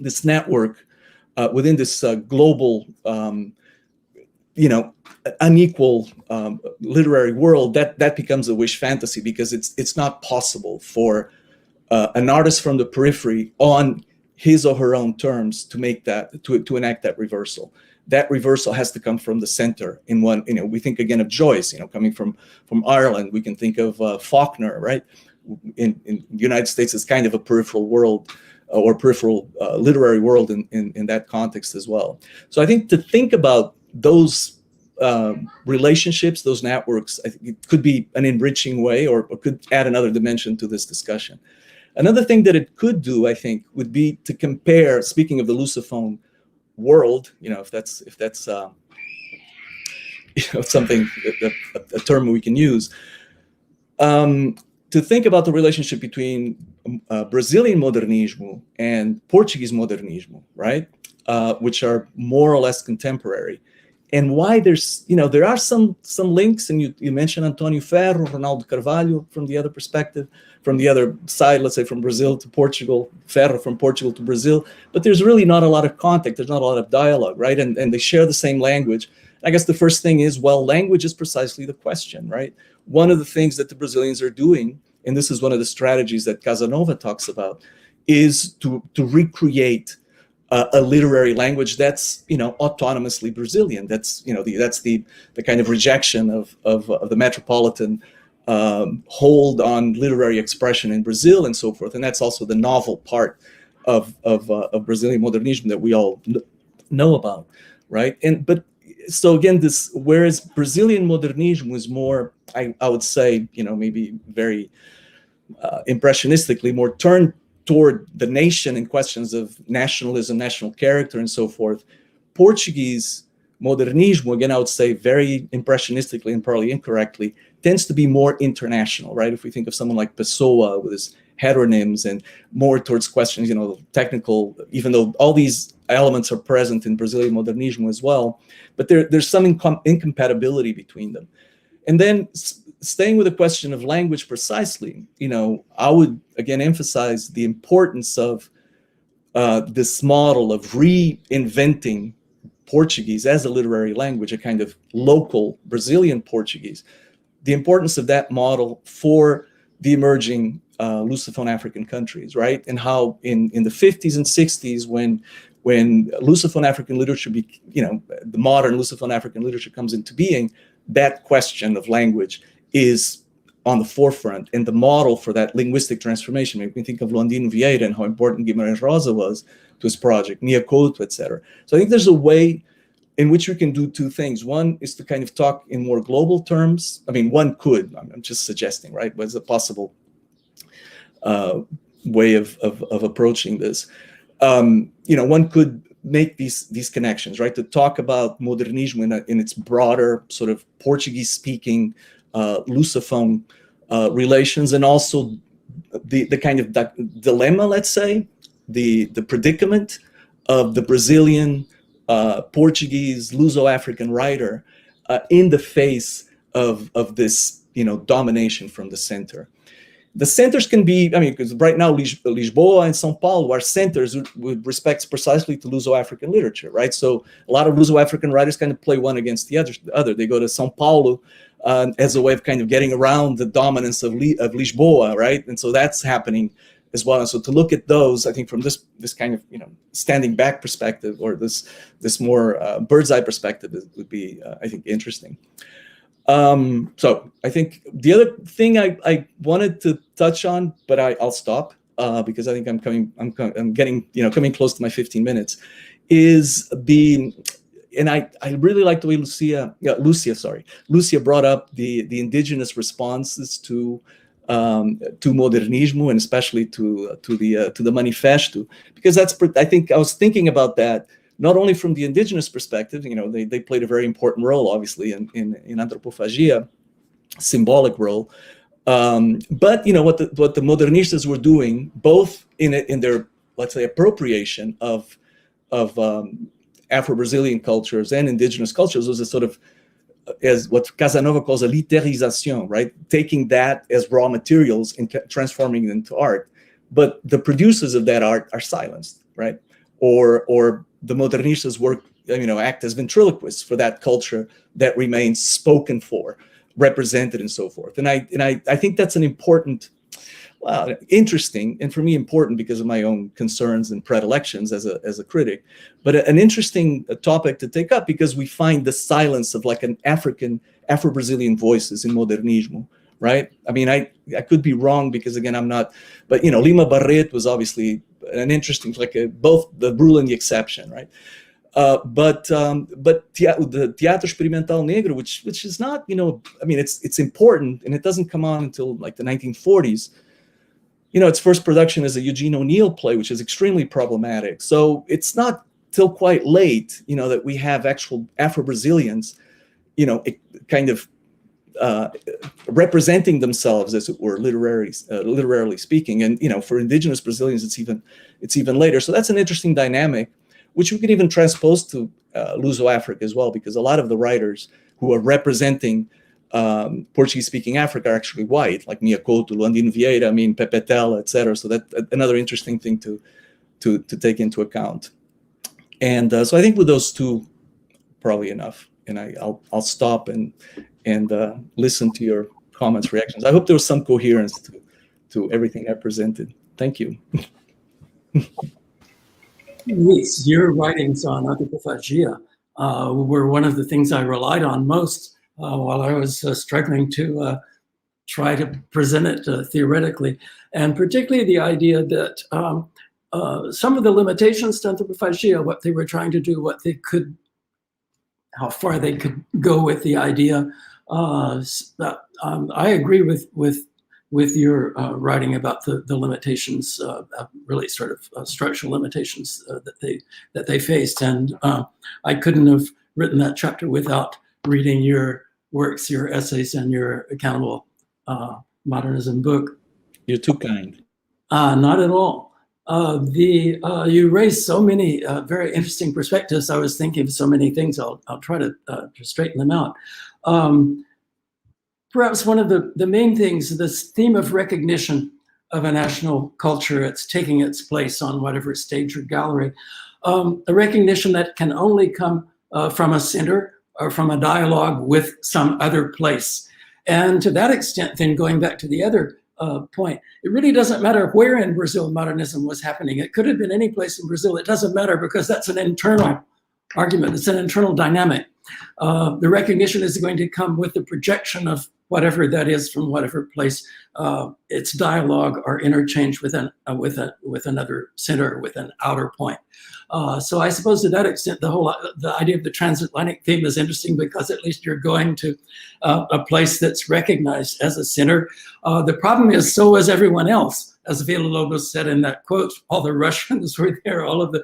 D: this network, within this global, unequal literary world, that becomes a wish fantasy, because it's not possible for an artist from the periphery on his or her own terms to make that, to enact that reversal. That reversal has to come from the center. In one, we think again of Joyce, coming from Ireland. We can think of Faulkner, right? In the United States, it's kind of a peripheral world, or peripheral literary world in that context as well. So I think to think about those relationships, those networks, I think it could be an enriching way, or could add another dimension to this discussion. Another thing that it could do, I think, would be to compare, speaking of the Lusophone world, if that's something, a term we can use, to think about the relationship between Brazilian modernismo and Portuguese modernismo, right? Which are more or less contemporary. And why there's, there are some links, and you mentioned Antonio Ferro, Hornold De Carvalho from the other perspective, from the other side, let's say from Brazil to Portugal, Ferro from Portugal to Brazil, but there's really not a lot of contact, there's not a lot of dialogue, right? And they share the same language. I guess the first thing is, well, language is precisely the question, right? One of the things that the Brazilians are doing, and this is one of the strategies that Casanova talks about, is to recreate a literary language that's autonomously Brazilian. That's that's the kind of rejection of the metropolitan hold on literary expression in Brazil and so forth. And that's also the novel part of Brazilian modernism that we all know about, right? But so again, whereas Brazilian modernism was more, I would say, maybe very impressionistically more turned toward the nation in questions of nationalism, national character, and so forth. Portuguese modernismo, again, I would say very impressionistically and probably incorrectly, tends to be more international, right? If we think of someone like Pessoa with his heteronyms, and more towards questions, technical, even though all these elements are present in Brazilian modernismo as well, but there's some incompatibility between them. And then staying with the question of language precisely, I would again emphasize the importance of this model of reinventing Portuguese as a literary language, a kind of local Brazilian Portuguese. The importance of that model for the emerging Lusophone African countries, right? And how in the 50s and 60s, when Lusophone African literature, the modern Lusophone African literature comes into being, that question of language is on the forefront, and the model for that linguistic transformation. Maybe we think of Londino Vieira and how important Guimarães Rosa was to his project, Nia Couto, etc. So I think there's a way in which we can do two things. One is to kind of talk in more global terms. I mean, one could, I'm just suggesting, right? But it's a possible way of approaching this. One could make these connections, right? To talk about modernismo in its broader sort of Portuguese-speaking Lusophone relations, and also the kind of dilemma, let's say, the predicament of the Brazilian Portuguese Luso-African writer in the face of this domination from the center. The centers can be, because right now Lisboa and São Paulo are centers with respects precisely to Luso-African literature, right? So a lot of Luso-African writers kind of play one against the other. They go to São Paulo as a way of kind of getting around the dominance of Lisboa, right? And so that's happening as well. And so to look at those, I think from this kind of, standing back perspective, or this more bird's eye perspective, would be, I think, interesting. So I think the other thing I wanted to touch on, but I'll stop because I think I'm getting coming close to my 15 minutes, is and I really like the way Lucia brought up the indigenous responses to modernismo, and especially to the manifesto, because I think I was thinking about that not only from the indigenous perspective. They played a very important role, obviously, in anthropophagia, symbolic role, but what the modernistas were doing, both in their, let's say, appropriation of Afro-Brazilian cultures and indigenous cultures, was a sort of, as what Casanova calls a literization, right? Taking that as raw materials and transforming it into art. But the producers of that art are silenced, right? Or the modernistas act as ventriloquists for that culture that remains spoken for, represented, and so forth. And I think that's an important, interesting, and for me important because of my own concerns and predilections as a critic, but an interesting topic to take up, because we find the silence of like an Afro-Brazilian voices in modernismo, right? I mean, I could be wrong because, again, I'm not, but Lima Barreto was obviously an interesting, both the rule and the exception, right? But the Teatro Experimental Negro, which is not, it's important, and it doesn't come on until like the 1940s. Its first production is a Eugene O'Neill play, which is extremely problematic. So it's not till quite late, that we have actual Afro-Brazilians, kind of representing themselves, as it were, literarily speaking. And for indigenous Brazilians, it's even later. So that's an interesting dynamic, which we can even transpose to Luso-Africa as well, because a lot of the writers who are representing Portuguese-speaking Africa are actually white, like Mia Couto, Luandino Vieira, Pepe Tela, etc. So that's another interesting thing to take into account. And so I think with those two, probably enough. And I'll stop and listen to your comments, reactions. I hope there was some coherence to everything I presented. Thank you.
B: Luis, your writings on anthropophagia were one of the things I relied on most while I was struggling to try to present it theoretically, and particularly the idea that some of the limitations to anthropophagia, what they were trying to do, how far they could go with the idea. I agree with your writing about the limitations, really sort of structural limitations that they faced, and I couldn't have written that chapter without reading your works, your essays, and your Cannibal Modernism book.
D: You're too kind.
B: Not at all. You raised so many very interesting perspectives. I was thinking of so many things. I'll try to straighten them out. Perhaps one of the main things, this theme of recognition of a national culture, it's taking its place on whatever stage or gallery, a recognition that can only come from a center or from a dialogue with some other place. And to that extent, then going back to the other point, it really doesn't matter where in Brazil modernism was happening. It could have been any place in Brazil. It doesn't matter, because that's an internal argument. It's an internal dynamic. The recognition is going to come with the projection of whatever that is from whatever place, its dialogue or interchange with another center, with an outer point. So I suppose to that extent, the idea of the transatlantic theme is interesting, because at least you're going to a place that's recognized as a center. The problem is, so is everyone else. As Villa-Lobos said in that quote, all the Russians were there, all of the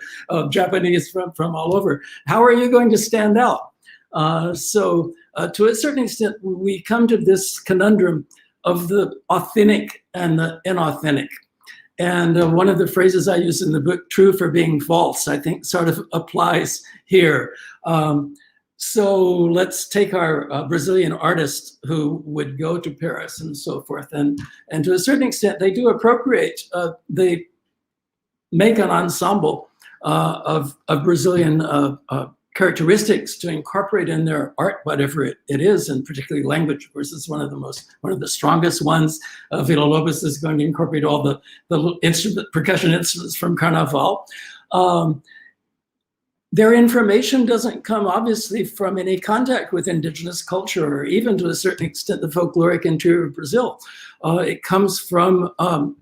B: Japanese from all over. How are you going to stand out? So to a certain extent, we come to this conundrum of the authentic and the inauthentic. And one of the phrases I use in the book, true for being false, I think sort of applies here. So let's take our Brazilian artists who would go to Paris and so forth. And to a certain extent, they do appropriate, they make an ensemble of Brazilian characteristics to incorporate in their art, whatever it is, and particularly language, of course, is one of the strongest ones. Villa-Lobos is going to incorporate all the percussion instruments from Carnaval. Their information doesn't come obviously from any contact with indigenous culture, or even to a certain extent the folkloric interior of Brazil. It comes from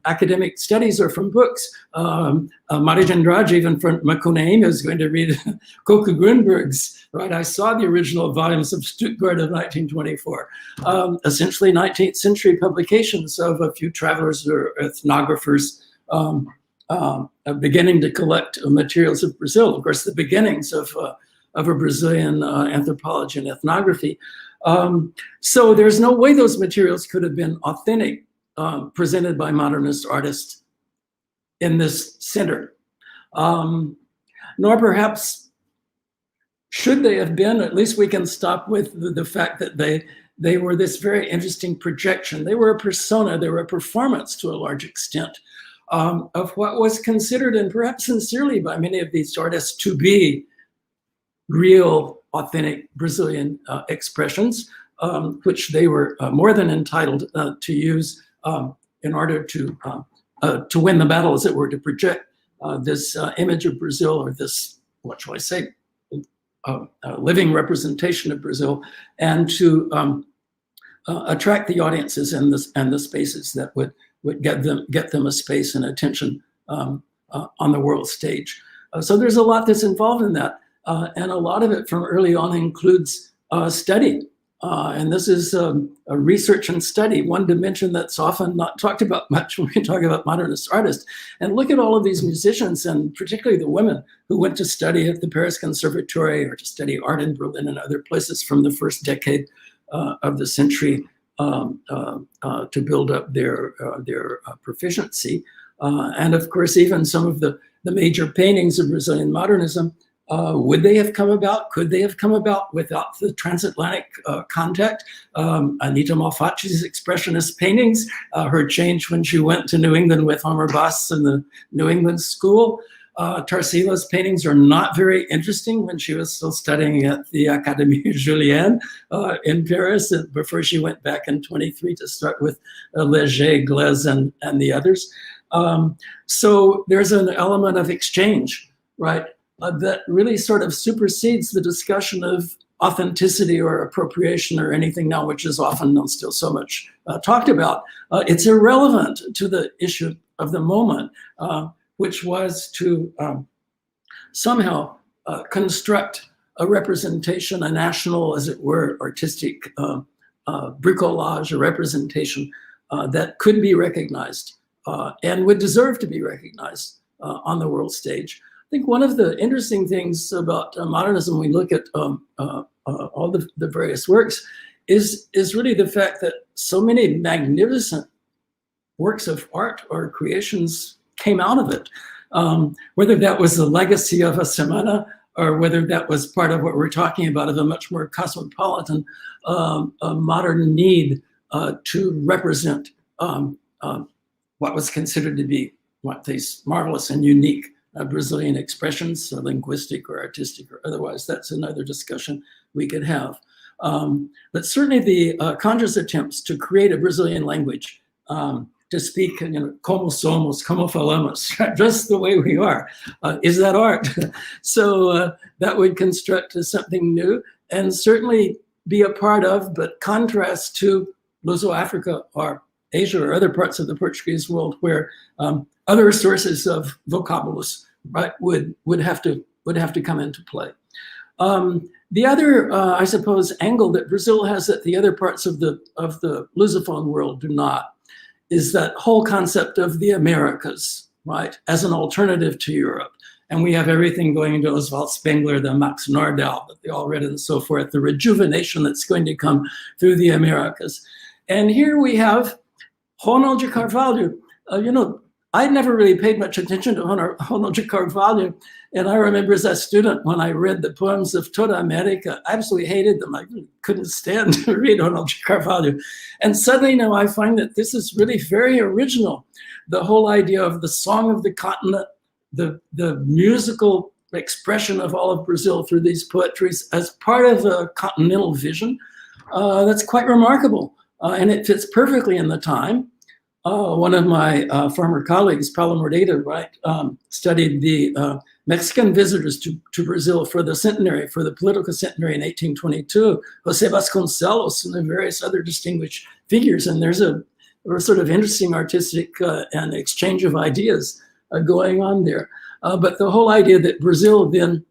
B: academic studies or from books. Maria de Andrade, even from Macunaíma, is going to read Coco Grunberg's, right? I saw the original volumes of Stuttgart of 1924. Essentially 19th century publications of a few travelers or ethnographers beginning to collect materials of Brazil. Of course, the beginnings of a Brazilian anthropology and ethnography. So there's no way those materials could have been authentic, presented by modernist artists in this center. Nor perhaps should they have been. At least we can stop with the fact that they were this very interesting projection. They were a persona, they were a performance to a large extent. Of what was considered, and perhaps sincerely by many of these artists, to be real, authentic Brazilian expressions, which they were more than entitled to use in order to win the battle, as it were, to project this image of Brazil, or this, what shall I say, living representation of Brazil, and to attract the audiences and the spaces that would get them a space and attention on the world stage. So there's a lot that's involved in that, and a lot of it from early on includes study. And this is a research and study, one dimension that's often not talked about much when we talk about modernist artists. And look at all of these musicians, and particularly the women who went to study at the Paris Conservatory or to study art in Berlin and other places from the first decade of the century, to build up their proficiency. And of course, even some of the major paintings of Brazilian modernism, would they have come about? Could they have come about without the transatlantic contact? Anita Malfati's expressionist paintings, her change when she went to New England with Homer Boss and the New England School. Tarsila's paintings are not very interesting when she was still studying at the Académie Julienne in Paris, before she went back in 23 to start with Léger, Glaise, and the others. So there's an element of exchange, right, that really sort of supersedes the discussion of authenticity or appropriation or anything now, which is often still so much talked about. It's irrelevant to the issue of the moment, which was to somehow construct a representation, a national, as it were, artistic bricolage, a representation that could be recognized and would deserve to be recognized on the world stage. I think one of the interesting things about modernism, when we look at all the various works, is really the fact that so many magnificent works of art or creations came out of it, whether that was the legacy of a semana, or whether that was part of what we're talking about, of a much more cosmopolitan, modern need to represent what was considered to be these marvelous and unique Brazilian expressions, linguistic or artistic or otherwise. That's another discussion we could have. But certainly the conscious attempts to create a Brazilian language, to speak, como somos, como falamos, just the way we are, is that art? So that would construct something new, and certainly be a part of, but contrast to Luso-Africa or Asia or other parts of the Portuguese world, where other sources of vocabulus, right, would have to come into play. The other, I suppose, angle that Brazil has that the other parts of the Lusophone world do not, is that whole concept of the Americas, right, as an alternative to Europe. And we have everything going into Oswald Spengler, the Max Nordau that they all read, and so forth, the rejuvenation that's going to come through the Americas. And here we have Hornold De Carvalho. I never really paid much attention to Hornold De Carvalho. And I remember as a student, when I read the poems of Toda America, I absolutely hated them. I couldn't stand to read Hornold De Carvalho. And suddenly now I find that this is really very original. The whole idea of the song of the continent, the musical expression of all of Brazil through these poetries as part of a continental vision that's quite remarkable. And it fits perfectly in the time. One of my former colleagues, Paulo Moreira, right, studied the Mexican visitors to Brazil for the centenary, for the political centenary in 1822, José Vasconcelos and various other distinguished figures. And there's a sort of interesting artistic and exchange of ideas going on there. But the whole idea that Brazil then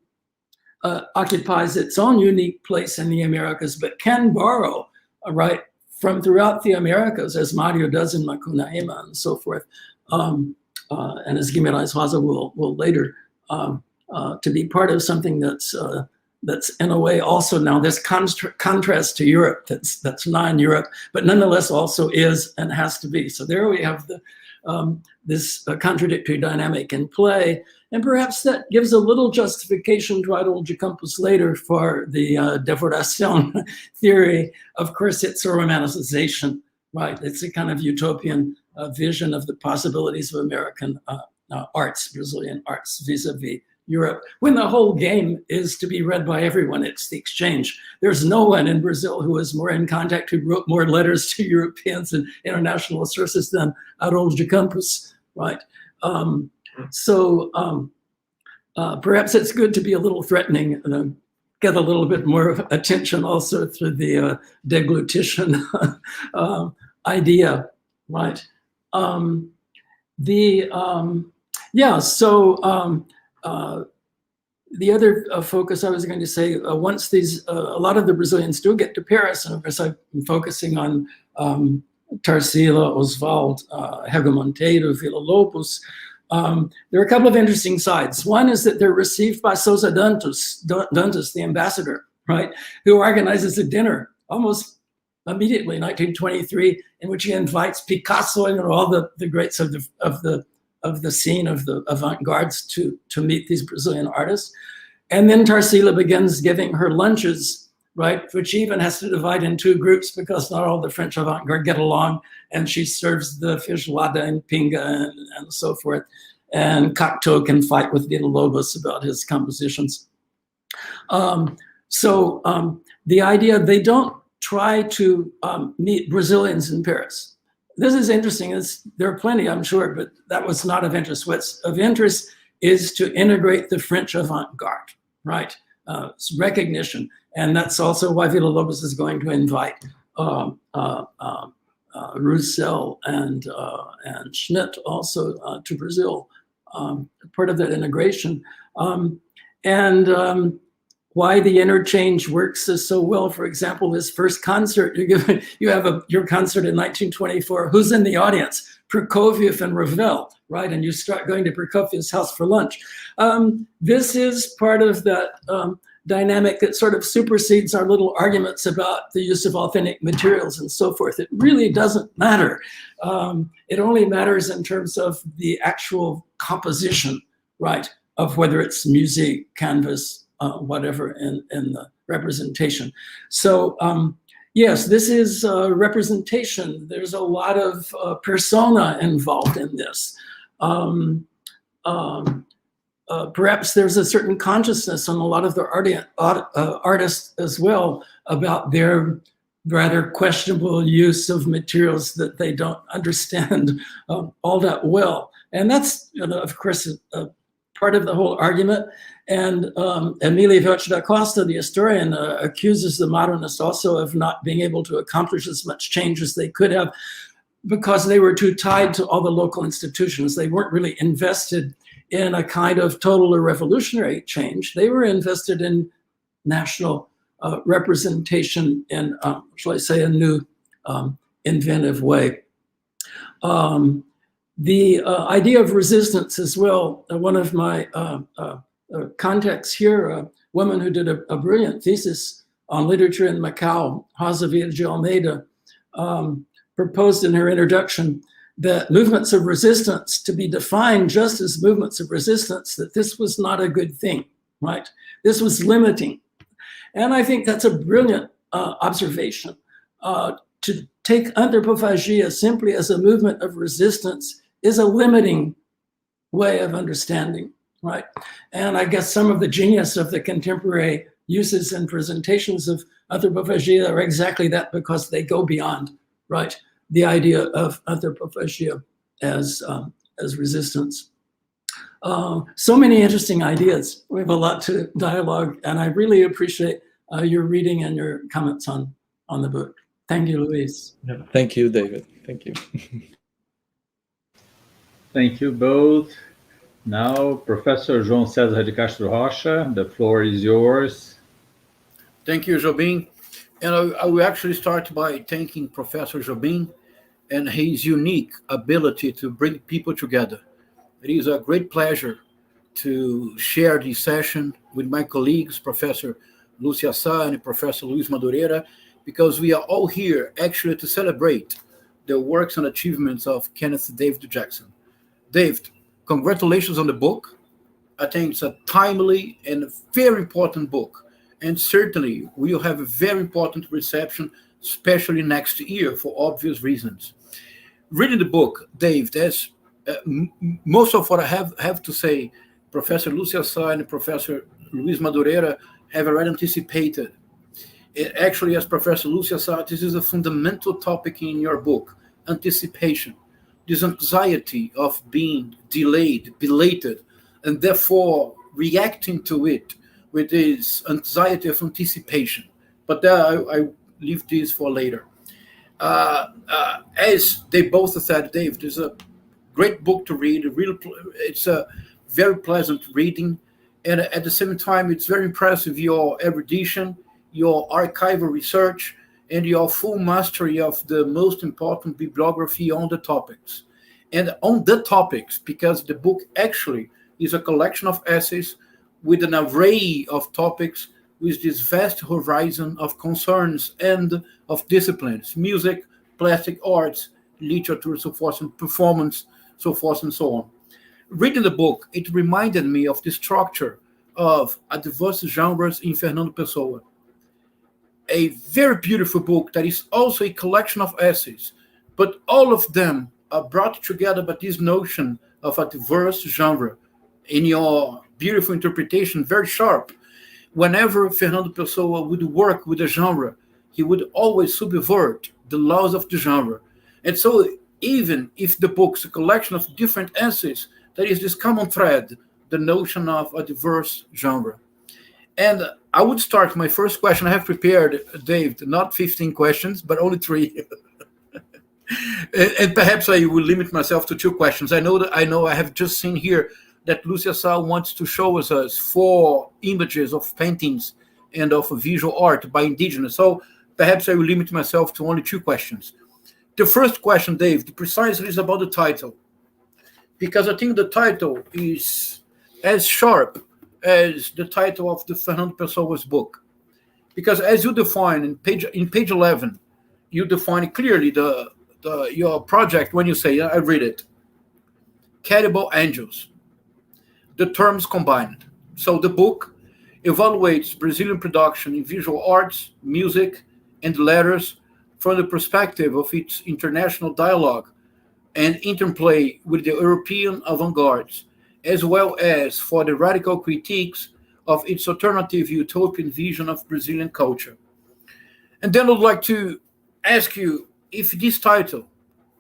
B: occupies its own unique place in the Americas, but can borrow, right, from throughout the Americas, as Mario does in Macunaíma and so forth, and as Guimarães Rosa will later, to be part of something that's in a way also now this contrast to Europe, that's non-Europe, but nonetheless also is and has to be. So there we have this contradictory dynamic in play. And perhaps that gives a little justification to Haroldo de Campos later for the devoración theory. Of course, it's a romanticization, right? It's a kind of utopian vision of the possibilities of American arts, Brazilian arts, vis-a-vis Europe, when the whole game is to be read by everyone. It's the exchange. There's no one in Brazil who is more in contact, who wrote more letters to Europeans and international sources than Haroldo de Campos, right? Perhaps it's good to be a little threatening and get a little bit more attention also through the deglutition idea, right? The other focus I was going to say, once these, a lot of the Brazilians do get to Paris, and of course I'm focusing on Tarsila, Oswald, Rego Monteiro, Villa-Lobos. There are a couple of interesting sides. One is that they're received by Sousa Dantas, the ambassador, right, who organizes a dinner almost immediately in 1923, in which he invites Picasso and all the greats of the scene of the avant-gardes to meet these Brazilian artists. And then Tarsila begins giving her lunches, right, which even has to divide in two groups because not all the French avant-garde get along, and she serves the feijoada and pinga and so forth. And Cocteau can fight with Villa-Lobos about his compositions. The idea, they don't try to meet Brazilians in Paris. This is interesting. There are plenty, I'm sure, but that was not of interest. What's of interest is to integrate the French avant-garde, right? It's recognition. And that's also why Villa-Lobos is going to invite Roussel and Schmidt also to Brazil, part of that integration. Why the interchange works so well. For example, this first concert, you have your concert in 1924. Who's in the audience? Prokofiev and Ravel, right? And you start going to Prokofiev's house for lunch. This is part of that dynamic that sort of supersedes our little arguments about the use of authentic materials and so forth. It really doesn't matter. It only matters in terms of the actual composition, right? Of whether it's music, canvas, whatever in the representation. So yes, this is representation. There's a lot of persona involved in this. Perhaps there's a certain consciousness on a lot of the artists as well about their rather questionable use of materials that they don't understand all that well. And that's, of course, part of the whole argument. And Emílio Veltz da Costa, the historian, accuses the modernists also of not being able to accomplish as much change as they could have because they were too tied to all the local institutions. They weren't really invested in a kind of total or revolutionary change. They were invested in national representation in, shall I say, a new inventive way. The idea of resistance as well, one of my contacts here, a woman who did a brilliant thesis on literature in Macau, Rosa Villa de Almeida, proposed in her introduction that movements of resistance to be defined just as movements of resistance, that this was not a good thing, right? This was limiting. And I think that's a brilliant observation. To take anthropophagia simply as a movement of resistance is a limiting way of understanding right? And I guess some of the genius of the contemporary uses and presentations of anthropophagia are exactly that, because they go beyond, right, the idea of anthropophagia as resistance. So many interesting ideas. We have a lot to dialogue, and I really appreciate your reading and your comments on the book. Thank you, Luis.
D: Yeah. Thank you, David. Thank you.
A: Thank you both. Now, Professor João Cezar de Castro Rocha, the floor is yours.
E: Thank you, Jobim. And I will actually start by thanking Professor Jobim and his unique ability to bring people together. It is a great pleasure to share this session with my colleagues, Professor Lúcia and Professor Luís Madureira, because we are all here actually to celebrate the works and achievements of Kenneth David Jackson. David, congratulations on the book. I think it's a timely and very important book, and certainly we'll have a very important reception, especially next year for obvious reasons. Reading the book, Dave, there's most of what I have to say, Professor Lúcia and Professor Luís Madureira have already anticipated. Actually, as Professor Lúcia, this is a fundamental topic in your book, anticipation. This anxiety of being delayed, belated, and therefore reacting to it with this anxiety of anticipation. But I leave this for later. As they both said, Dave, there's a great book to read. It's a very pleasant reading. And at the same time, it's very impressive, your erudition, your archival research, and your full mastery of the most important bibliography on the topics. And on the topics, because the book actually is a collection of essays with an array of topics with this vast horizon of concerns and of disciplines, music, plastic arts, literature, so forth, and performance, so forth and so on. Reading the book, it reminded me of the structure of A Diverse Genres in Fernando Pessoa. A very beautiful book that is also a collection of essays, but all of them are brought together by this notion of a diverse genre. In your beautiful interpretation, very sharp. Whenever Fernando Pessoa would work with a genre, he would always subvert the laws of the genre. And so even if the book's a collection of different essays, there is this common thread, the notion of a diverse genre. And I would start my first question. I have prepared, Dave, not 15 questions, but only 3. And perhaps I will limit myself to 2 questions. I know I have just seen here that Lúcia wants to show us 4 images of paintings and of visual art by indigenous. So perhaps I will limit myself to only 2 questions. The first question, Dave, precisely is about the title, because I think the title is as sharp as the title of the Fernando Pessoa's book. Because as you define in page 11, you define clearly your project when you say, I read it, Cannibal Angels, the terms combined. So the book evaluates Brazilian production in visual arts, music, and letters from the perspective of its international dialogue and interplay with the European avant-gardes, as well as for the radical critiques of its alternative utopian vision of Brazilian culture. And then I'd like to ask you, if this title,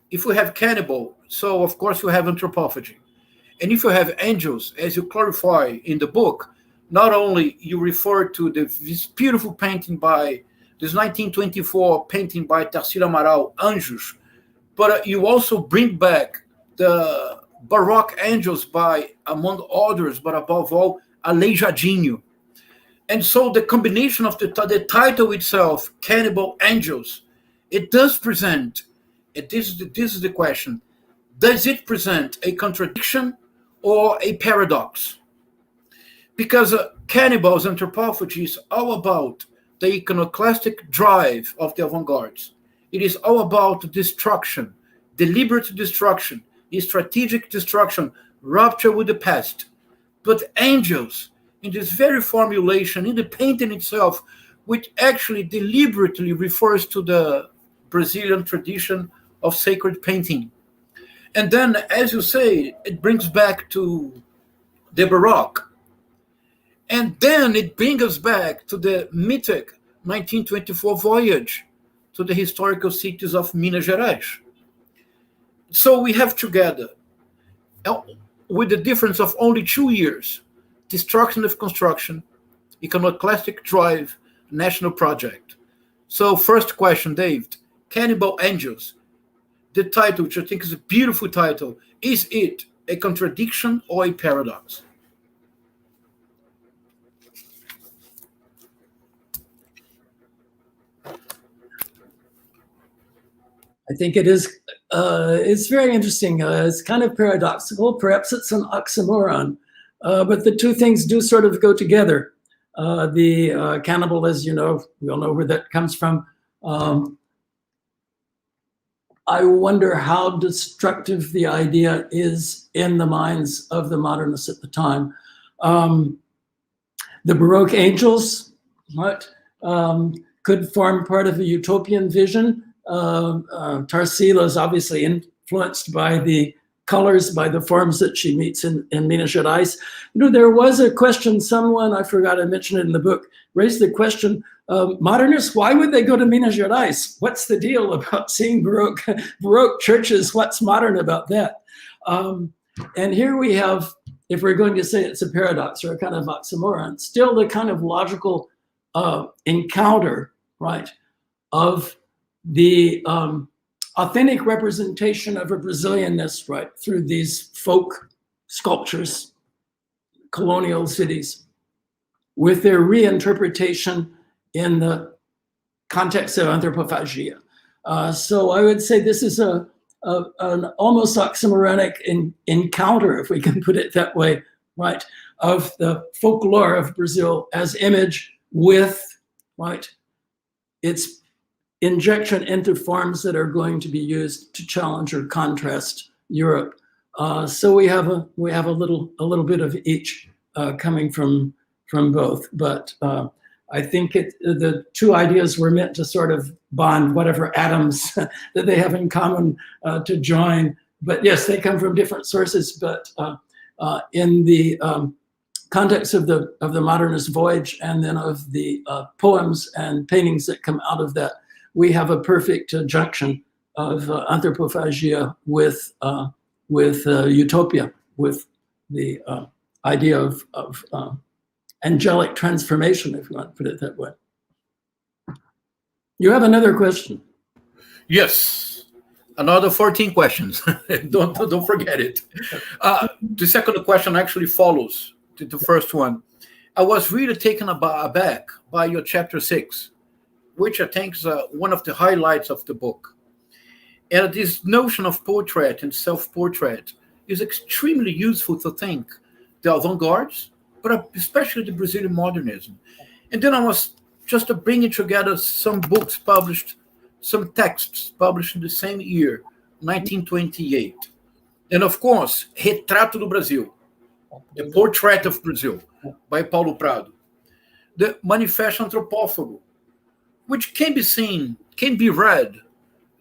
E: if we have Cannibal, so of course you have anthropophagy. And if you have angels, as you clarify in the book, not only you refer to this beautiful painting by, this 1924 painting by Tarsila Amaral, Anjos, but you also bring back the Baroque angels by, among others, but above all, Aleijadinho. And so the combination of the title itself, Cannibal Angels, it does present, this is the question, does it present a contradiction or a paradox? Because Cannibal's anthropophagy is all about the iconoclastic drive of the avant-gardes. It is all about destruction, deliberate destruction, strategic destruction, rupture with the past. But angels, in this very formulation, in the painting itself, which actually deliberately refers to the Brazilian tradition of sacred painting. And then, as you say, it brings back to the Baroque. And then it brings us back to the mythic 1924 voyage to the historical cities of Minas Gerais. So we have together, with the difference of only 2 years, destruction of construction, iconoclastic drive, national project. So first question, David, Cannibal Angels, the title, which I think is a beautiful title, is it a contradiction or a paradox?
B: I think it is. It's very interesting. It's kind of paradoxical. Perhaps it's an oxymoron, but the two things do sort of go together. The cannibal, as you know, we all know where that comes from. I wonder how destructive the idea is in the minds of the modernists at the time. The Baroque angels, what, could form part of a utopian vision. Tarsila is obviously influenced by the colors, by the forms that she meets in Minas Gerais. You know, there was a question, someone, I forgot I mentioned it in the book, raised the question, modernists, why would they go to Minas Gerais? What's the deal about seeing Baroque churches? What's modern about that? And here we have, if we're going to say it's a paradox or a kind of oxymoron, still the kind of logical encounter, right, of the authentic representation of a Brazilianness, right, through these folk sculptures, colonial cities, with their reinterpretation in the context of anthropophagia. So I would say this is an almost oxymoronic encounter, if we can put it that way, right, of the folklore of Brazil as image with, right, its injection into forms that are going to be used to challenge or contrast Europe. So we have a little bit of each coming from both. But I think the two ideas were meant to sort of bond whatever atoms that they have in common to join. But yes, they come from different sources. But in the context of the modernist voyage and then of the poems and paintings that come out of that, we have a perfect junction of anthropophagia with utopia, with the idea of angelic transformation, if you want to put it that way. You have another question?
E: Yes, another 14 questions. don't forget it. The second question actually follows the first one. I was really taken aback by your chapter 6, which I think is one of the highlights of the book. And this notion of portrait and self-portrait is extremely useful to think the avant-gardes, but especially the Brazilian modernism. And then I was just bringing together some books published, some texts published in the same year, 1928. And of course, Retrato do Brasil, The Portrait of Brazil, by Paulo Prado. The Manifesto Antropófago, which can be seen, can be read,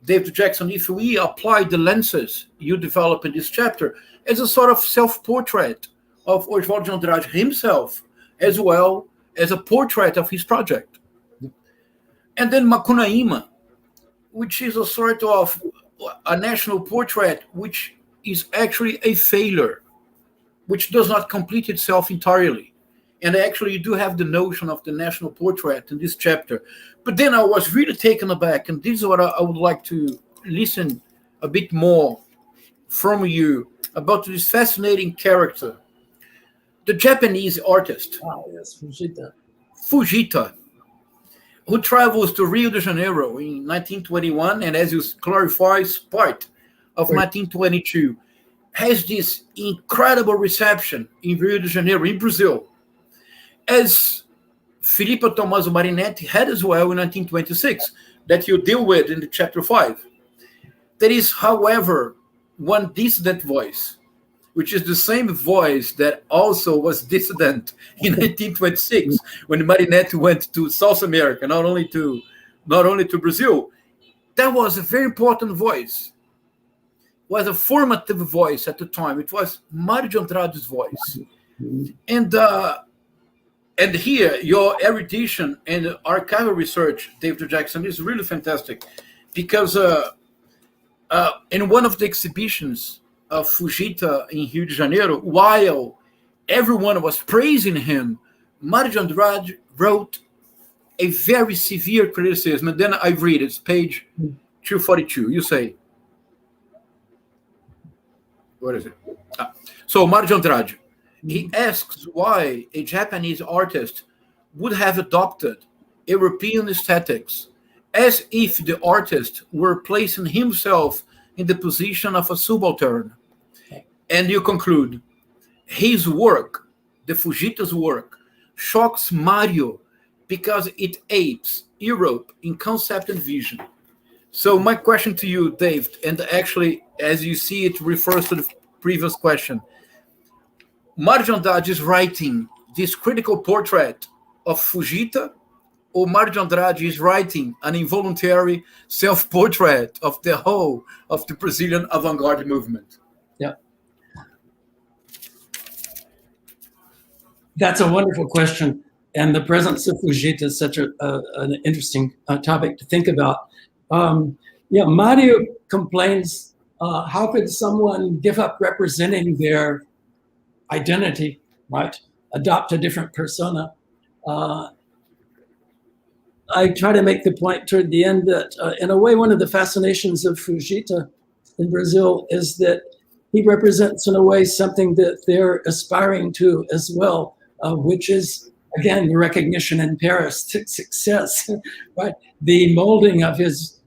E: David Jackson, if we apply the lenses you develop in this chapter as a sort of self-portrait of Oswaldo de Andrade himself, as well as a portrait of his project. And then Macunaíma, which is a sort of a national portrait, which is actually a failure, which does not complete itself entirely. And actually, you do have the notion of the national portrait in this chapter. But then I was really taken aback, and this is what I would like to listen a bit more from you about this fascinating character, the Japanese artist,
B: yes, Fujita.
E: Fujita, who travels to Rio de Janeiro in 1921, and as you clarify, part of 1922, has this incredible reception in Rio de Janeiro, in Brazil, as Filippo Tommaso Marinetti had as well in 1926, that you deal with in the chapter 5. There is, however, one dissident voice, which is the same voice that also was dissident in 1926 when Marinetti went to South America, not only to Brazil. That was a very important voice. It was a formative voice at the time. It was Mário de Andrade's voice. And here, your erudition and archival research, David Jackson, is really fantastic, because in one of the exhibitions of Fujita in Rio de Janeiro, while everyone was praising him, Mário de Andrade wrote a very severe criticism. And then I read it. It's page 242. You say, what is it? So Mário de Andrade, he asks why a Japanese artist would have adopted European aesthetics, as if the artist were placing himself in the position of a subaltern. And you conclude, his work, the Fujita's work, shocks Mário because it apes Europe in concept and vision. So my question to you, Dave, and actually, as you see, it refers to the previous question. Mário de Andrade is writing this critical portrait of Fujita, or Mário de Andrade is writing an involuntary self-portrait of the whole of the Brazilian avant-garde movement?
B: Yeah. That's a wonderful question. And the presence of Fujita is such an interesting topic to think about. Mário complains, how could someone give up representing their identity, right? Adopt a different persona. I try to make the point toward the end that, in a way, one of the fascinations of Fujita in Brazil is that he represents, in a way, something that they're aspiring to as well, which is, again, the recognition in Paris to success, right? The molding of his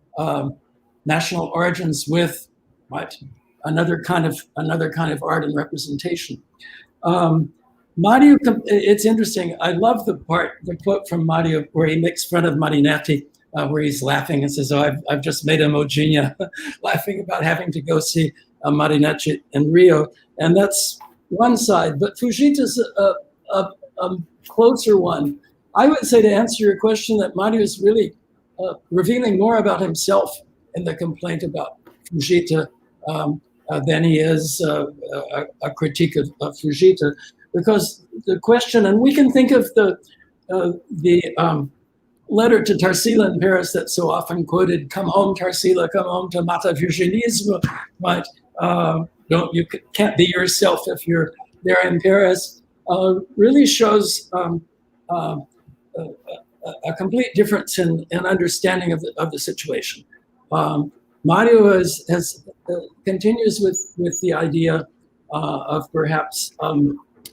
B: national origins with, right, another kind of art and representation. Mário, it's interesting. I love the quote from Mário where he makes fun of Marinetti, where he's laughing and says, "Oh, I've just made a Mojinha," laughing about having to go see Marinetti in Rio, and that's one side. But Fujita's a closer one. I would say, to answer your question, that Mário is really revealing more about himself in the complaint about Fujita than he is a critique of Fujita, because the question, and we can think of the letter to Tarsila in Paris that's so often quoted, "Come home, Tarsila, come home to Mata Virginisme," right? You can't be yourself if you're there in Paris. Really shows a complete difference in understanding of the situation. Mário continues with the idea of perhaps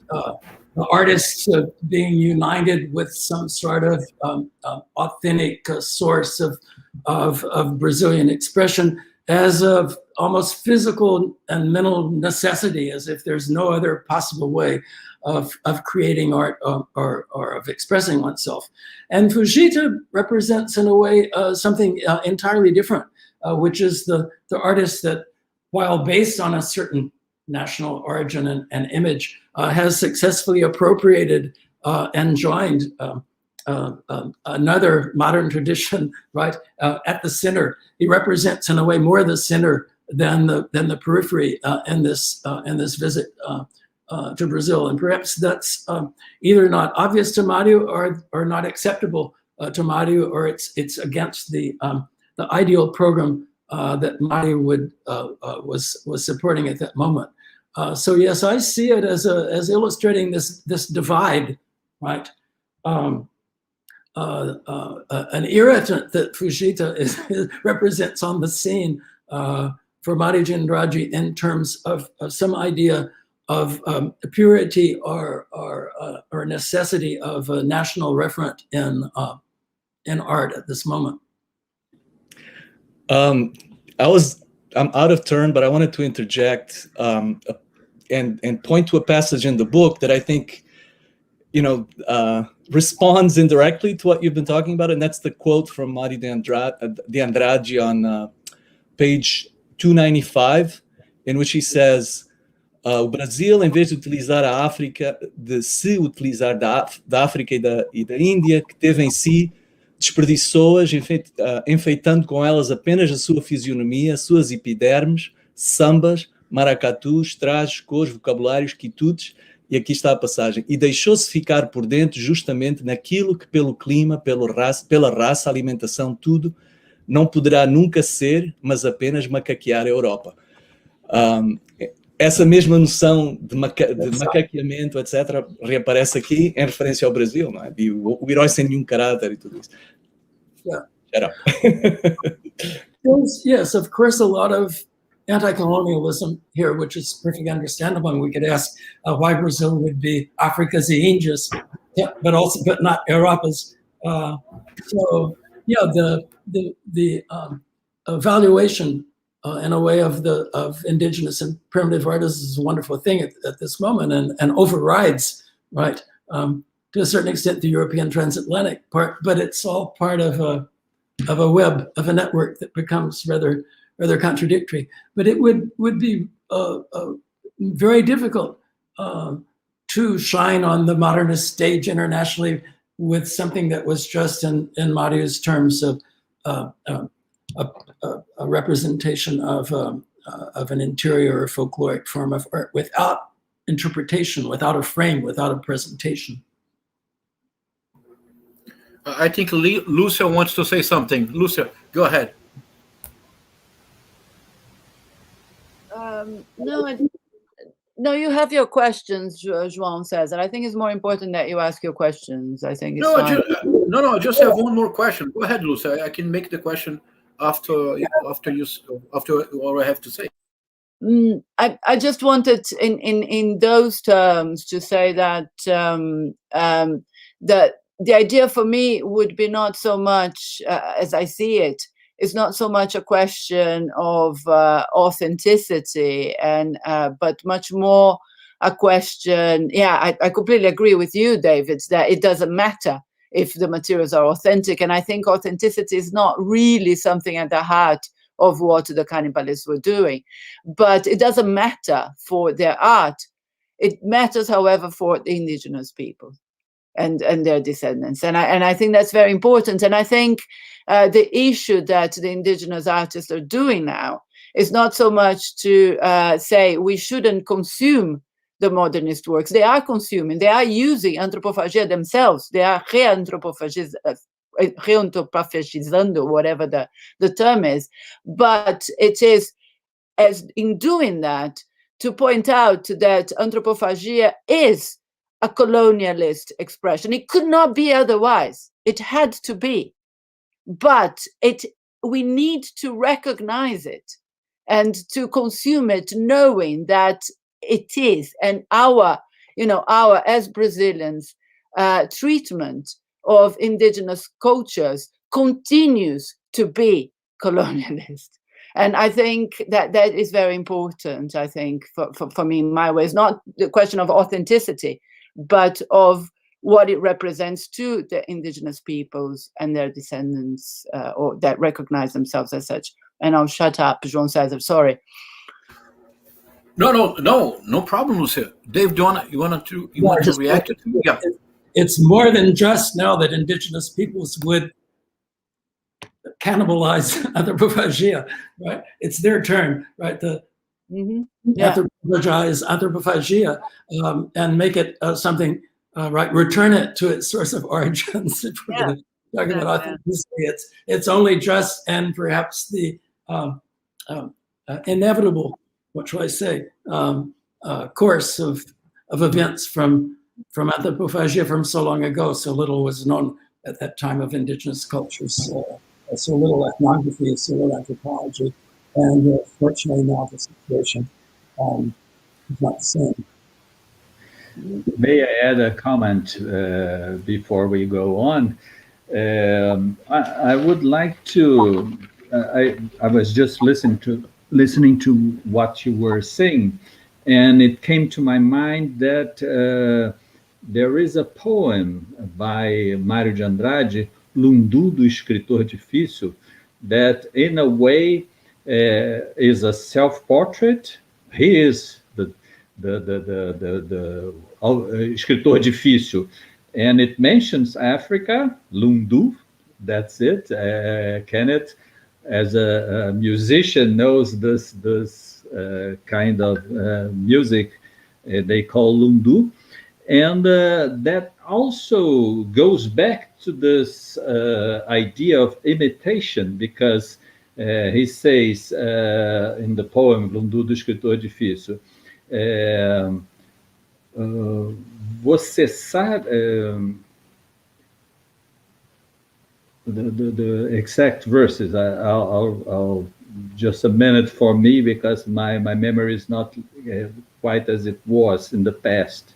B: the artists being united with some sort of authentic source of Brazilian expression, as of almost physical and mental necessity, as if there's no other possible way of creating art or of expressing oneself. And Fujita represents, in a way, something entirely different, which is the artist that, while based on a certain national origin and image, has successfully appropriated and joined another modern tradition, right, at the center. He represents, in a way, more the center than the periphery in this visit to Brazil, and perhaps that's either not obvious to Mário or not acceptable to Mário, or it's against the ideal program that Mário was supporting at that moment. So yes, I see it as illustrating this divide, right? An irritant that Fujita represents on the scene for Mário de Andrade in terms of some idea of purity or necessity of a national referent in art at this moment.
D: I'm out of turn, but I wanted to interject and point to a passage in the book that I think, responds indirectly to what you've been talking about, and that's the quote from Mário de Andrade on page 295, in which he says, o Brasil, em vez de utilizar a África, de se utilizar da África e da Índia, que teve em si, desperdiçou-as, enfeitando com elas apenas a sua fisionomia, suas epidermes, sambas, maracatus, trajes, cores, vocabulários, quitudes, e aqui está a passagem, e deixou-se ficar por dentro justamente naquilo que pelo clima, pela raça, alimentação, tudo, não poderá nunca ser, mas apenas macaquear a Europa. Essa mesma noção de macaqueamento, etc., reaparece aqui em referência ao Brasil, não é? E o herói sem nenhum caráter e tudo isso.
B: Yeah.
D: Shut up.
B: Yes, of course, a lot of anti-colonialism here, which is perfectly understandable. And we could ask why Brazil would be Africa's Índias, yeah, but not Europa's. So yeah, the evaluation in a way of indigenous and primitive artists is a wonderful thing at this moment, and overrides, right, to a certain extent, the European transatlantic part. But it's all part of a web, of a network that becomes rather contradictory. But it would be very difficult to shine on the modernist stage internationally with something that was just, in Mariu's terms, of a representation of an interior or folkloric form of art without interpretation, without a frame, without a presentation.
E: I think Lúcia wants to say something. Lúcia, go ahead.
C: No, you have your questions, João says, and I think it's more important that you ask your questions. I think it's fine.
E: I just have one more question. Go ahead, Lúcia. I can make the question after what I have to say.
C: I just wanted in those terms to say that that the idea for me would be not so much, as I see it, it's not so much a question of authenticity, but much more a question. Yeah, I completely agree with you, David, that it doesn't matter if the materials are authentic. And I think authenticity is not really something at the heart of what the cannibalists were doing. But it doesn't matter for their art. It matters, however, for the indigenous people and their descendants. And I think that's very important. And I think the issue that the indigenous artists are doing now is not so much to say we shouldn't consume the modernist works. They are consuming, they are using anthropophagia themselves. They are re-anthropophagizando, whatever the term is. But it is, as in doing that, to point out that anthropophagia is a colonialist expression. It could not be otherwise. It had to be. But we need to recognize it and to consume it, knowing that it is, and our as Brazilians, treatment of indigenous cultures continues to be colonialist. And I think that is very important, I think, for me, in my way. It's not the question of authenticity, but of what it represents to the indigenous peoples and their descendants, or that recognize themselves as such. And I'll shut up, João Cezar, sorry.
E: No problem, Lucia. Dave, do you want to react? Yeah.
B: It's more than just now that indigenous peoples would cannibalize anthropophagia, right? It's their turn, right? Anthropophagize anthropophagia and make it something, right? Return it to its source of origins. If we're going to talk about authenticity, it's only just, and perhaps the inevitable, what shall I say, course of events from anthropophagia from so long ago. So little was known at that time of indigenous cultures, so little ethnography, so little anthropology, and fortunately now the situation is not the same.
A: May I add a comment before we go on? I would like to. I was just listening to what you were saying, and it came to my mind that there is a poem by Mário de Andrade, Lundu do Escritor Difícil, that in a way is a self-portrait. He is the escritor difícil, and it mentions Africa, Lundu, that's it. Kenneth, as a musician, knows this kind of music they call Lundu. And that also goes back to this idea of imitation, because he says in the poem do Escritor Difícil, você sabe, the exact verses, I'll just a minute for me, because my memory is not quite as it was in the past.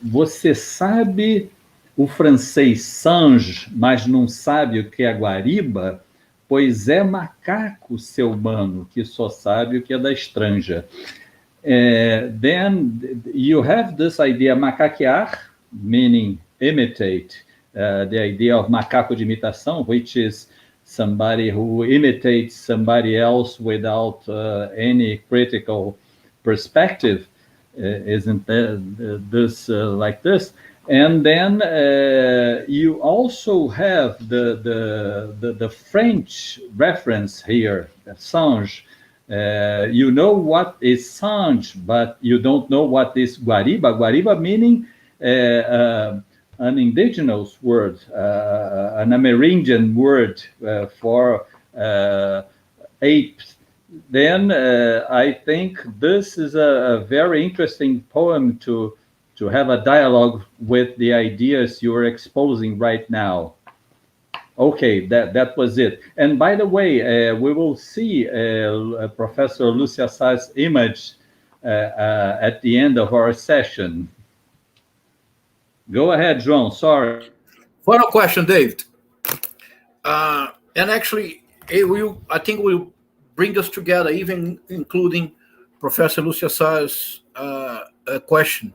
A: Você sabe o francês singe, mas não sabe o que é guariba? Pois é macaco, seu mano, que só sabe o que é da estranja. Then you have this idea, macaquear, meaning imitate, the idea of macaco de imitação, which is somebody who imitates somebody else without any critical perspective. Isn't this like this? And then you also have the French reference here, singe. You know what is singe, but you don't know what is guariba. Guariba meaning an indigenous word, an Amerindian word for apes. Then I think this is a very interesting poem to have a dialogue with the ideas you're exposing right now. Okay, that was it. And by the way, we will see Professor Lúcia's image at the end of our session. Go ahead, João. Sorry.
E: Final question, David. And actually, I think we'll bring us together, even including Professor Lúcia's question.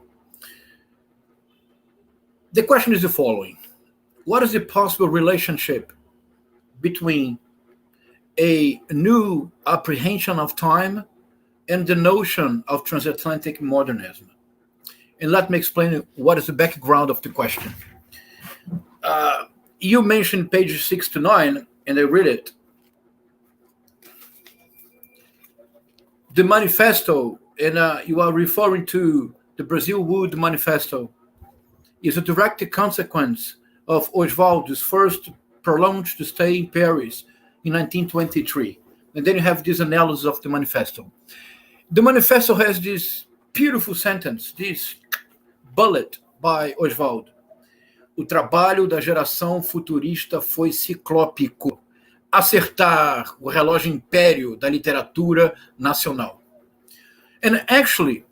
E: The question is the following. What is the possible relationship between a new apprehension of time and the notion of transatlantic modernism? And let me explain what is the background of the question. You mentioned pages 6 to 9, and I read it. The manifesto, and you are referring to the Brazil Wood Manifesto, is a direct consequence of Oswald's first prolonged stay in Paris in 1923. And then you have this analysis of the manifesto. The manifesto has this beautiful sentence, this bullet by Oswald. O trabalho da geração futurista foi ciclópico. Acertar o relógio império da literatura nacional. And actually,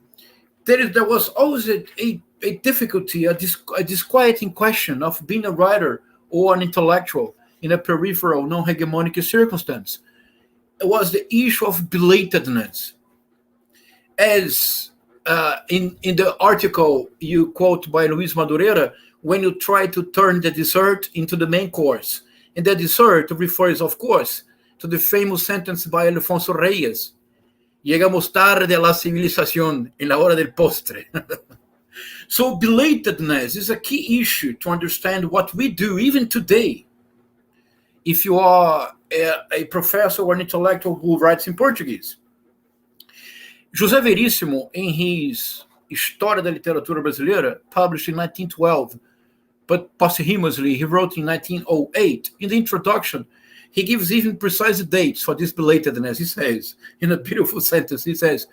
E: there was always a difficulty, a disquieting question of being a writer or an intellectual in a peripheral, non-hegemonic circumstance. It was the issue of belatedness. As in the article you quote by Luiz Madureira, when you try to turn the dessert into the main course. And the dessert refers, of course, to the famous sentence by Alfonso Reyes, llegamos tarde a la civilización en la hora del postre. So belatedness is a key issue to understand what we do even today. If you are a professor or an intellectual who writes in Portuguese. José Veríssimo, in his História da Literatura Brasileira, published in 1912, but posthumously he wrote in 1908, in the introduction, he gives even precise dates for this belatedness. He says, in a beautiful sentence, he says,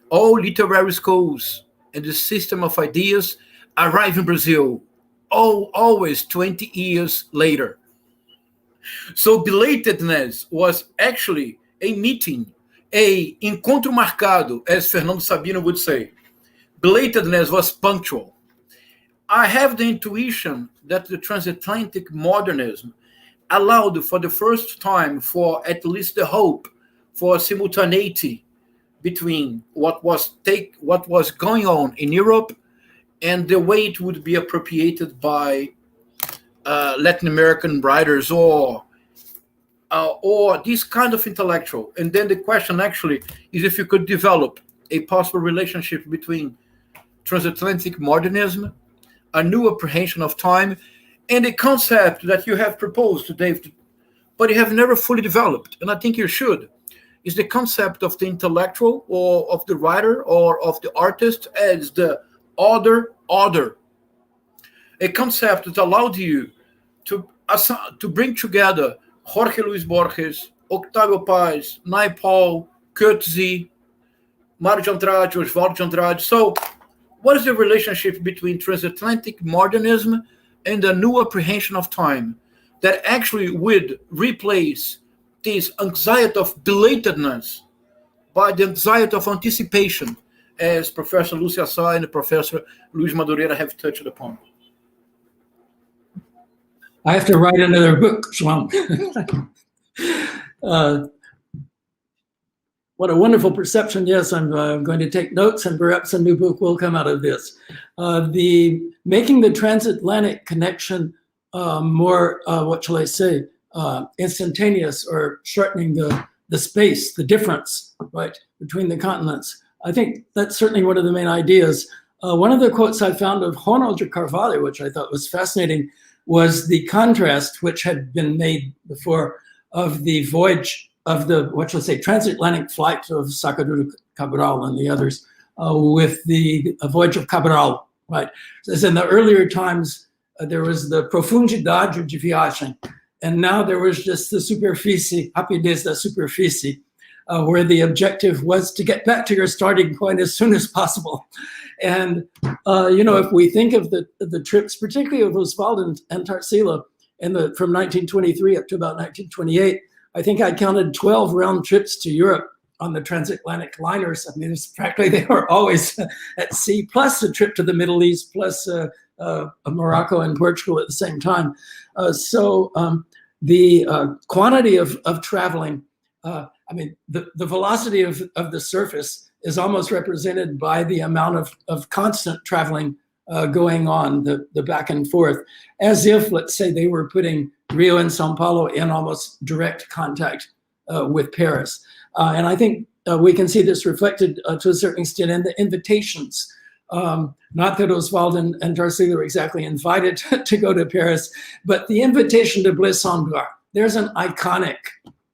E: all literary schools and the system of ideas arrive in Brazil, always 20 years later. So belatedness was actually a meeting, a encontro marcado, as Fernando Sabino would say. Belatedness was punctual. I have the intuition that the transatlantic modernism allowed for the first time for at least the hope for simultaneity between what was going on in Europe and the way it would be appropriated by Latin American writers or this kind of intellectual. And then the question actually is if you could develop a possible relationship between transatlantic modernism, a new apprehension of time, and a concept that you have proposed, David, but you have never fully developed, and I think you should, is the concept of the intellectual or of the writer or of the artist as the other. A concept that allowed you to bring together Jorge Luis Borges, Octavio Paz, Naipaul, Coetzee, Mário de Andrade, Oswaldo de Andrade. So what is the relationship between transatlantic modernism and the new apprehension of time that actually would replace this anxiety of belatedness by the anxiety of anticipation, as Professor Lúcia and Professor Luiz Madureira have touched upon?
B: I have to write another book, João. What a wonderful perception. Yes, I'm going to take notes, and perhaps a new book will come out of this. Making the transatlantic connection more, what shall I say, instantaneous, or shortening the space, the difference, right, between the continents. I think that's certainly one of the main ideas. One of the quotes I found of Hornold De Carvalho, which I thought was fascinating, was the contrast which had been made before of the voyage of the, what shall I say, transatlantic flight of Sacadura Cabral and the others with the voyage of Cabral, right? As in the earlier times, there was the profundidade de viagem, and now there was just the superfície, rapidez da superfície, where the objective was to get back to your starting point as soon as possible. And, if we think of the trips, particularly of Oswald and Tarsila, from 1923 up to about 1928, I think I counted 12 round trips to Europe on the transatlantic liners. I mean, practically they were always at sea, plus a trip to the Middle East, plus Morocco and Portugal at the same time. So the quantity of traveling, the velocity of the surface is almost represented by the amount of constant traveling going on, the back and forth, as if, let's say, they were putting Rio and Sao Paulo in almost direct contact with Paris. And I think we can see this reflected to a certain extent in the invitations. Not that Oswald and Tarsila were exactly invited to go to Paris, but the invitation to Blessingard, there's an iconic,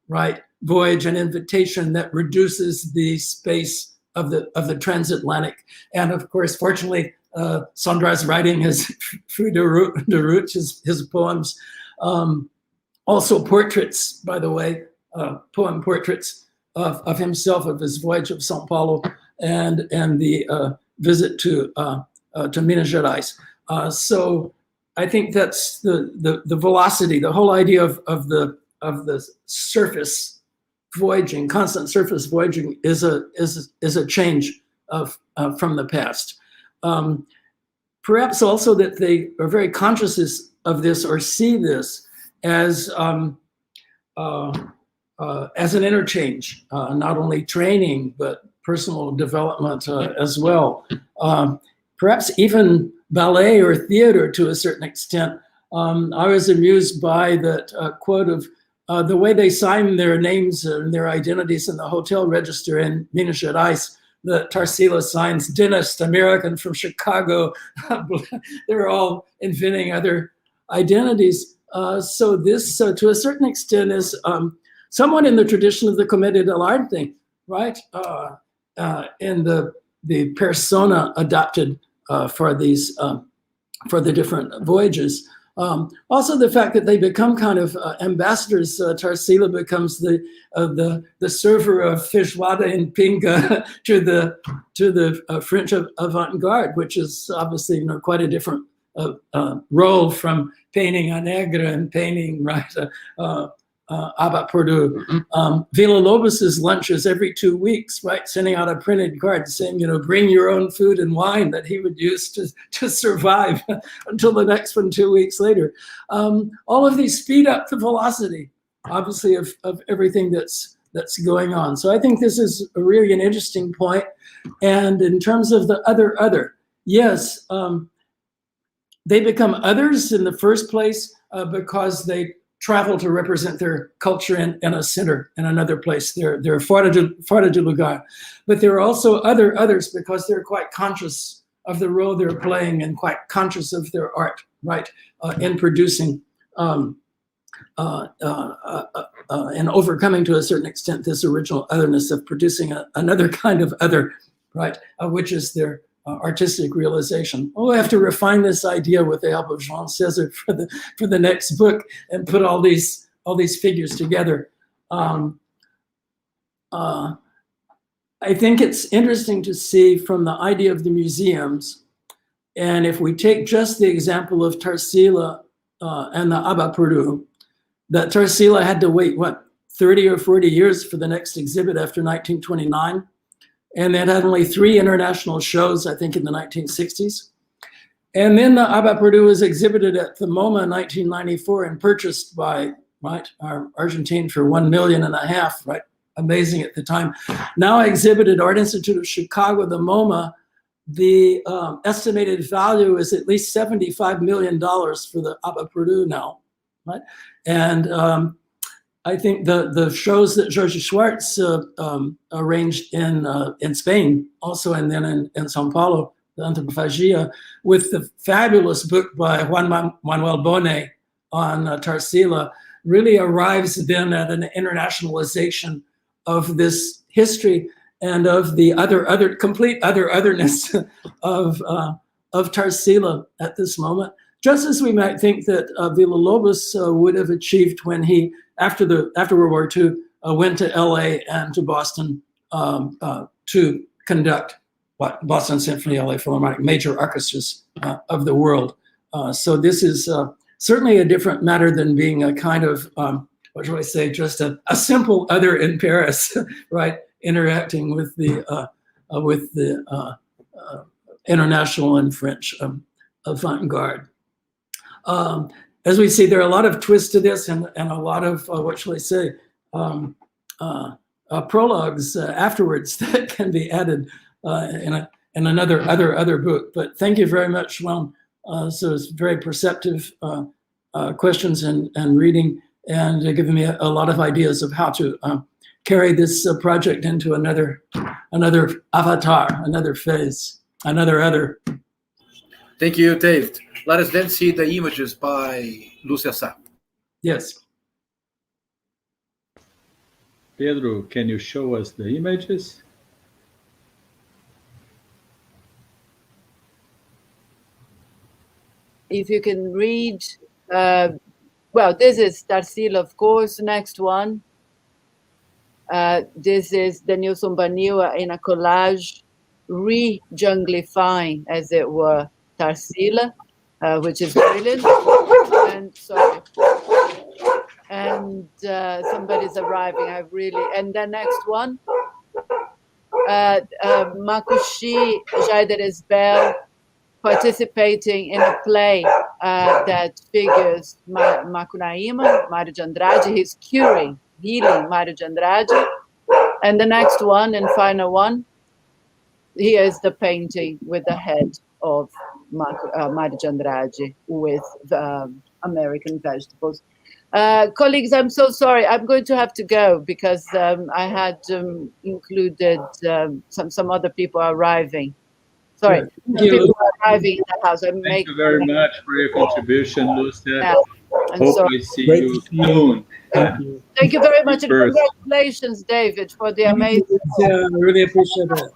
B: right, voyage and invitation that reduces the space of the transatlantic. And of course, fortunately, Sandra's writing his Feuille de route, his poems, also portraits, by the way, poem portraits of himself, of his voyage of Sao Paulo and the visit to Minas Gerais. So I think that's the velocity, the whole idea of the surface voyaging, constant surface voyaging is a change from the past. Perhaps also that they are very conscious of this, or see this as an interchange, not only training but personal development as well. Perhaps even ballet or theater to a certain extent. I was amused by that quote of the way they sign their names and their identities in the hotel register in Minas Gerais. The Tarsila signs dentist, American from Chicago. They're all inventing other identities. So this, to a certain extent, is somewhat in the tradition of the Commedia dell'arte, right? In the persona adopted for these for the different voyages. Also, the fact that they become kind of ambassadors. Tarsila becomes the server of feijoada and pinga to the French avant-garde, which is obviously quite a different role from painting a negra and painting Aba Perdue. Villa-Lobos's lunches every 2 weeks, right? Sending out a printed card saying, bring your own food and wine that he would use to survive until the next one 2 weeks later. All of these speed up the velocity, obviously, of everything that's going on. So I think this is really an interesting point. And in terms of the other, yes, they become others in the first place because they travel to represent their culture in a center, in another place. They're fora de lugar. But there are also others because they're quite conscious of the role they're playing and quite conscious of their art, right, in producing and overcoming to a certain extent this original otherness of producing another kind of other, right, which is their artistic realization. Oh, I have to refine this idea with the help of João Cezar for the next book and put all these figures together. I think it's interesting to see from the idea of the museums, and if we take just the example of Tarsila and the Abba Peru, that Tarsila had to wait, 30 or 40 years for the next exhibit after 1929. And it had only 3 international shows, I think, in the 1960s. And then the Abba Peru was exhibited at the MoMA in 1994 and purchased by, our Argentine for $1.5 million, right? Amazing at the time. Now exhibited Art Institute of Chicago, the MoMA. The estimated value is at least $75 million for the Abba Peru now, right? And I think the shows that Jorge Schwartz arranged in Spain, also, and then in Sao Paulo, the Anthropophagia, with the fabulous book by Juan Manuel Bonet on Tarsila, really arrives then at an internationalization of this history and of the complete otherness of Tarsila at this moment. Just as we might think that Villa-Lobos would have achieved when he, after World War II, went to LA and to Boston to conduct Boston Symphony, LA Philharmonic, major orchestras of the world. So this is certainly a different matter than being a kind of, what shall I say, just a simple other in Paris, right? Interacting with the international and French avant-garde. As we see, there are a lot of twists to this and a lot of, what shall I say, prologues afterwards that can be added in another book. But thank you very much, João. So it's very perceptive questions and reading, and giving me a lot of ideas of how to carry this project into another avatar, another phase, another other.
E: Thank you, David. Let us then see the images by Lúcia Sá.
B: Yes.
A: Pedro, can you show us the images?
C: If you can read, well, this is Tarsila, of course. Next one. This is Denilson Baniwa in a collage, re-junglifying, as it were, Tarsila, which is brilliant. And sorry. And somebody's arriving. And the next one, Makushi Jaideresbel participating in a play that figures Macunaíma, Mário de Andrade. He's healing Mário de Andrade. And the next one and final one, here is the painting with the head of Mário de Andrade with American vegetables. Colleagues, I'm so sorry. I'm going to have to go because I had included some other people arriving. Sorry, people are arriving in the house.
A: Thank you very much for your contribution, Lúcia.
C: Yeah,
A: Hope we see you soon.
C: Thank you very much, and congratulations, David, for the amazing.
B: I really appreciate it.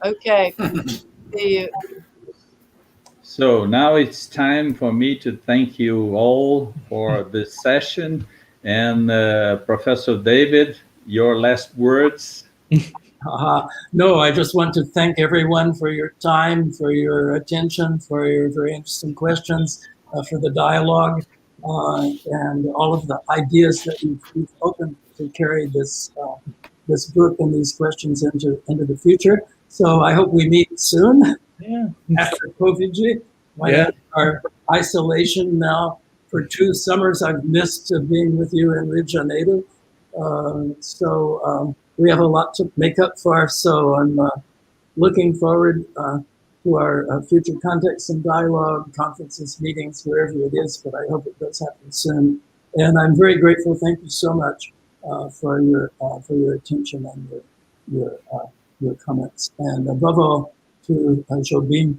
C: Okay, see you.
A: So now it's time for me to thank you all for this session. And Professor David, your last words.
B: No, I just want to thank everyone for your time, for your attention, for your very interesting questions, for the dialogue, and all of the ideas that you've opened to carry this book and these questions into the future. So I hope we meet soon.
D: Yeah. After
B: COVID, our isolation now for 2 summers, I've missed being with you in Rio de Janeiro. So we have a lot to make up for. So I'm looking forward to our future contacts and dialogue, conferences, meetings, wherever it is. But I hope it does happen soon. And I'm very grateful. Thank you so much for your attention and your comments. And above all, to Jobim,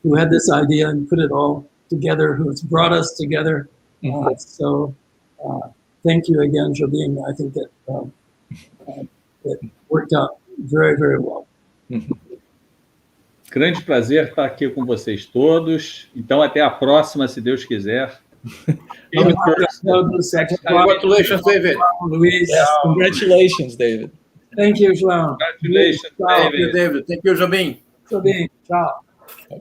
B: who had this idea and put it all together, who's brought us together. So Thank you again, Jobim. I think that it worked out very, very well.
A: Grande prazer estar aqui com vocês todos. Então, até a próxima, se Deus quiser.
E: Congratulations, David.
B: Luís.
D: Yes, congratulations, David.
B: Thank you, João.
A: Congratulations,
E: Thank you, David. Thank you, Jobim.
B: Jobim. Tchau.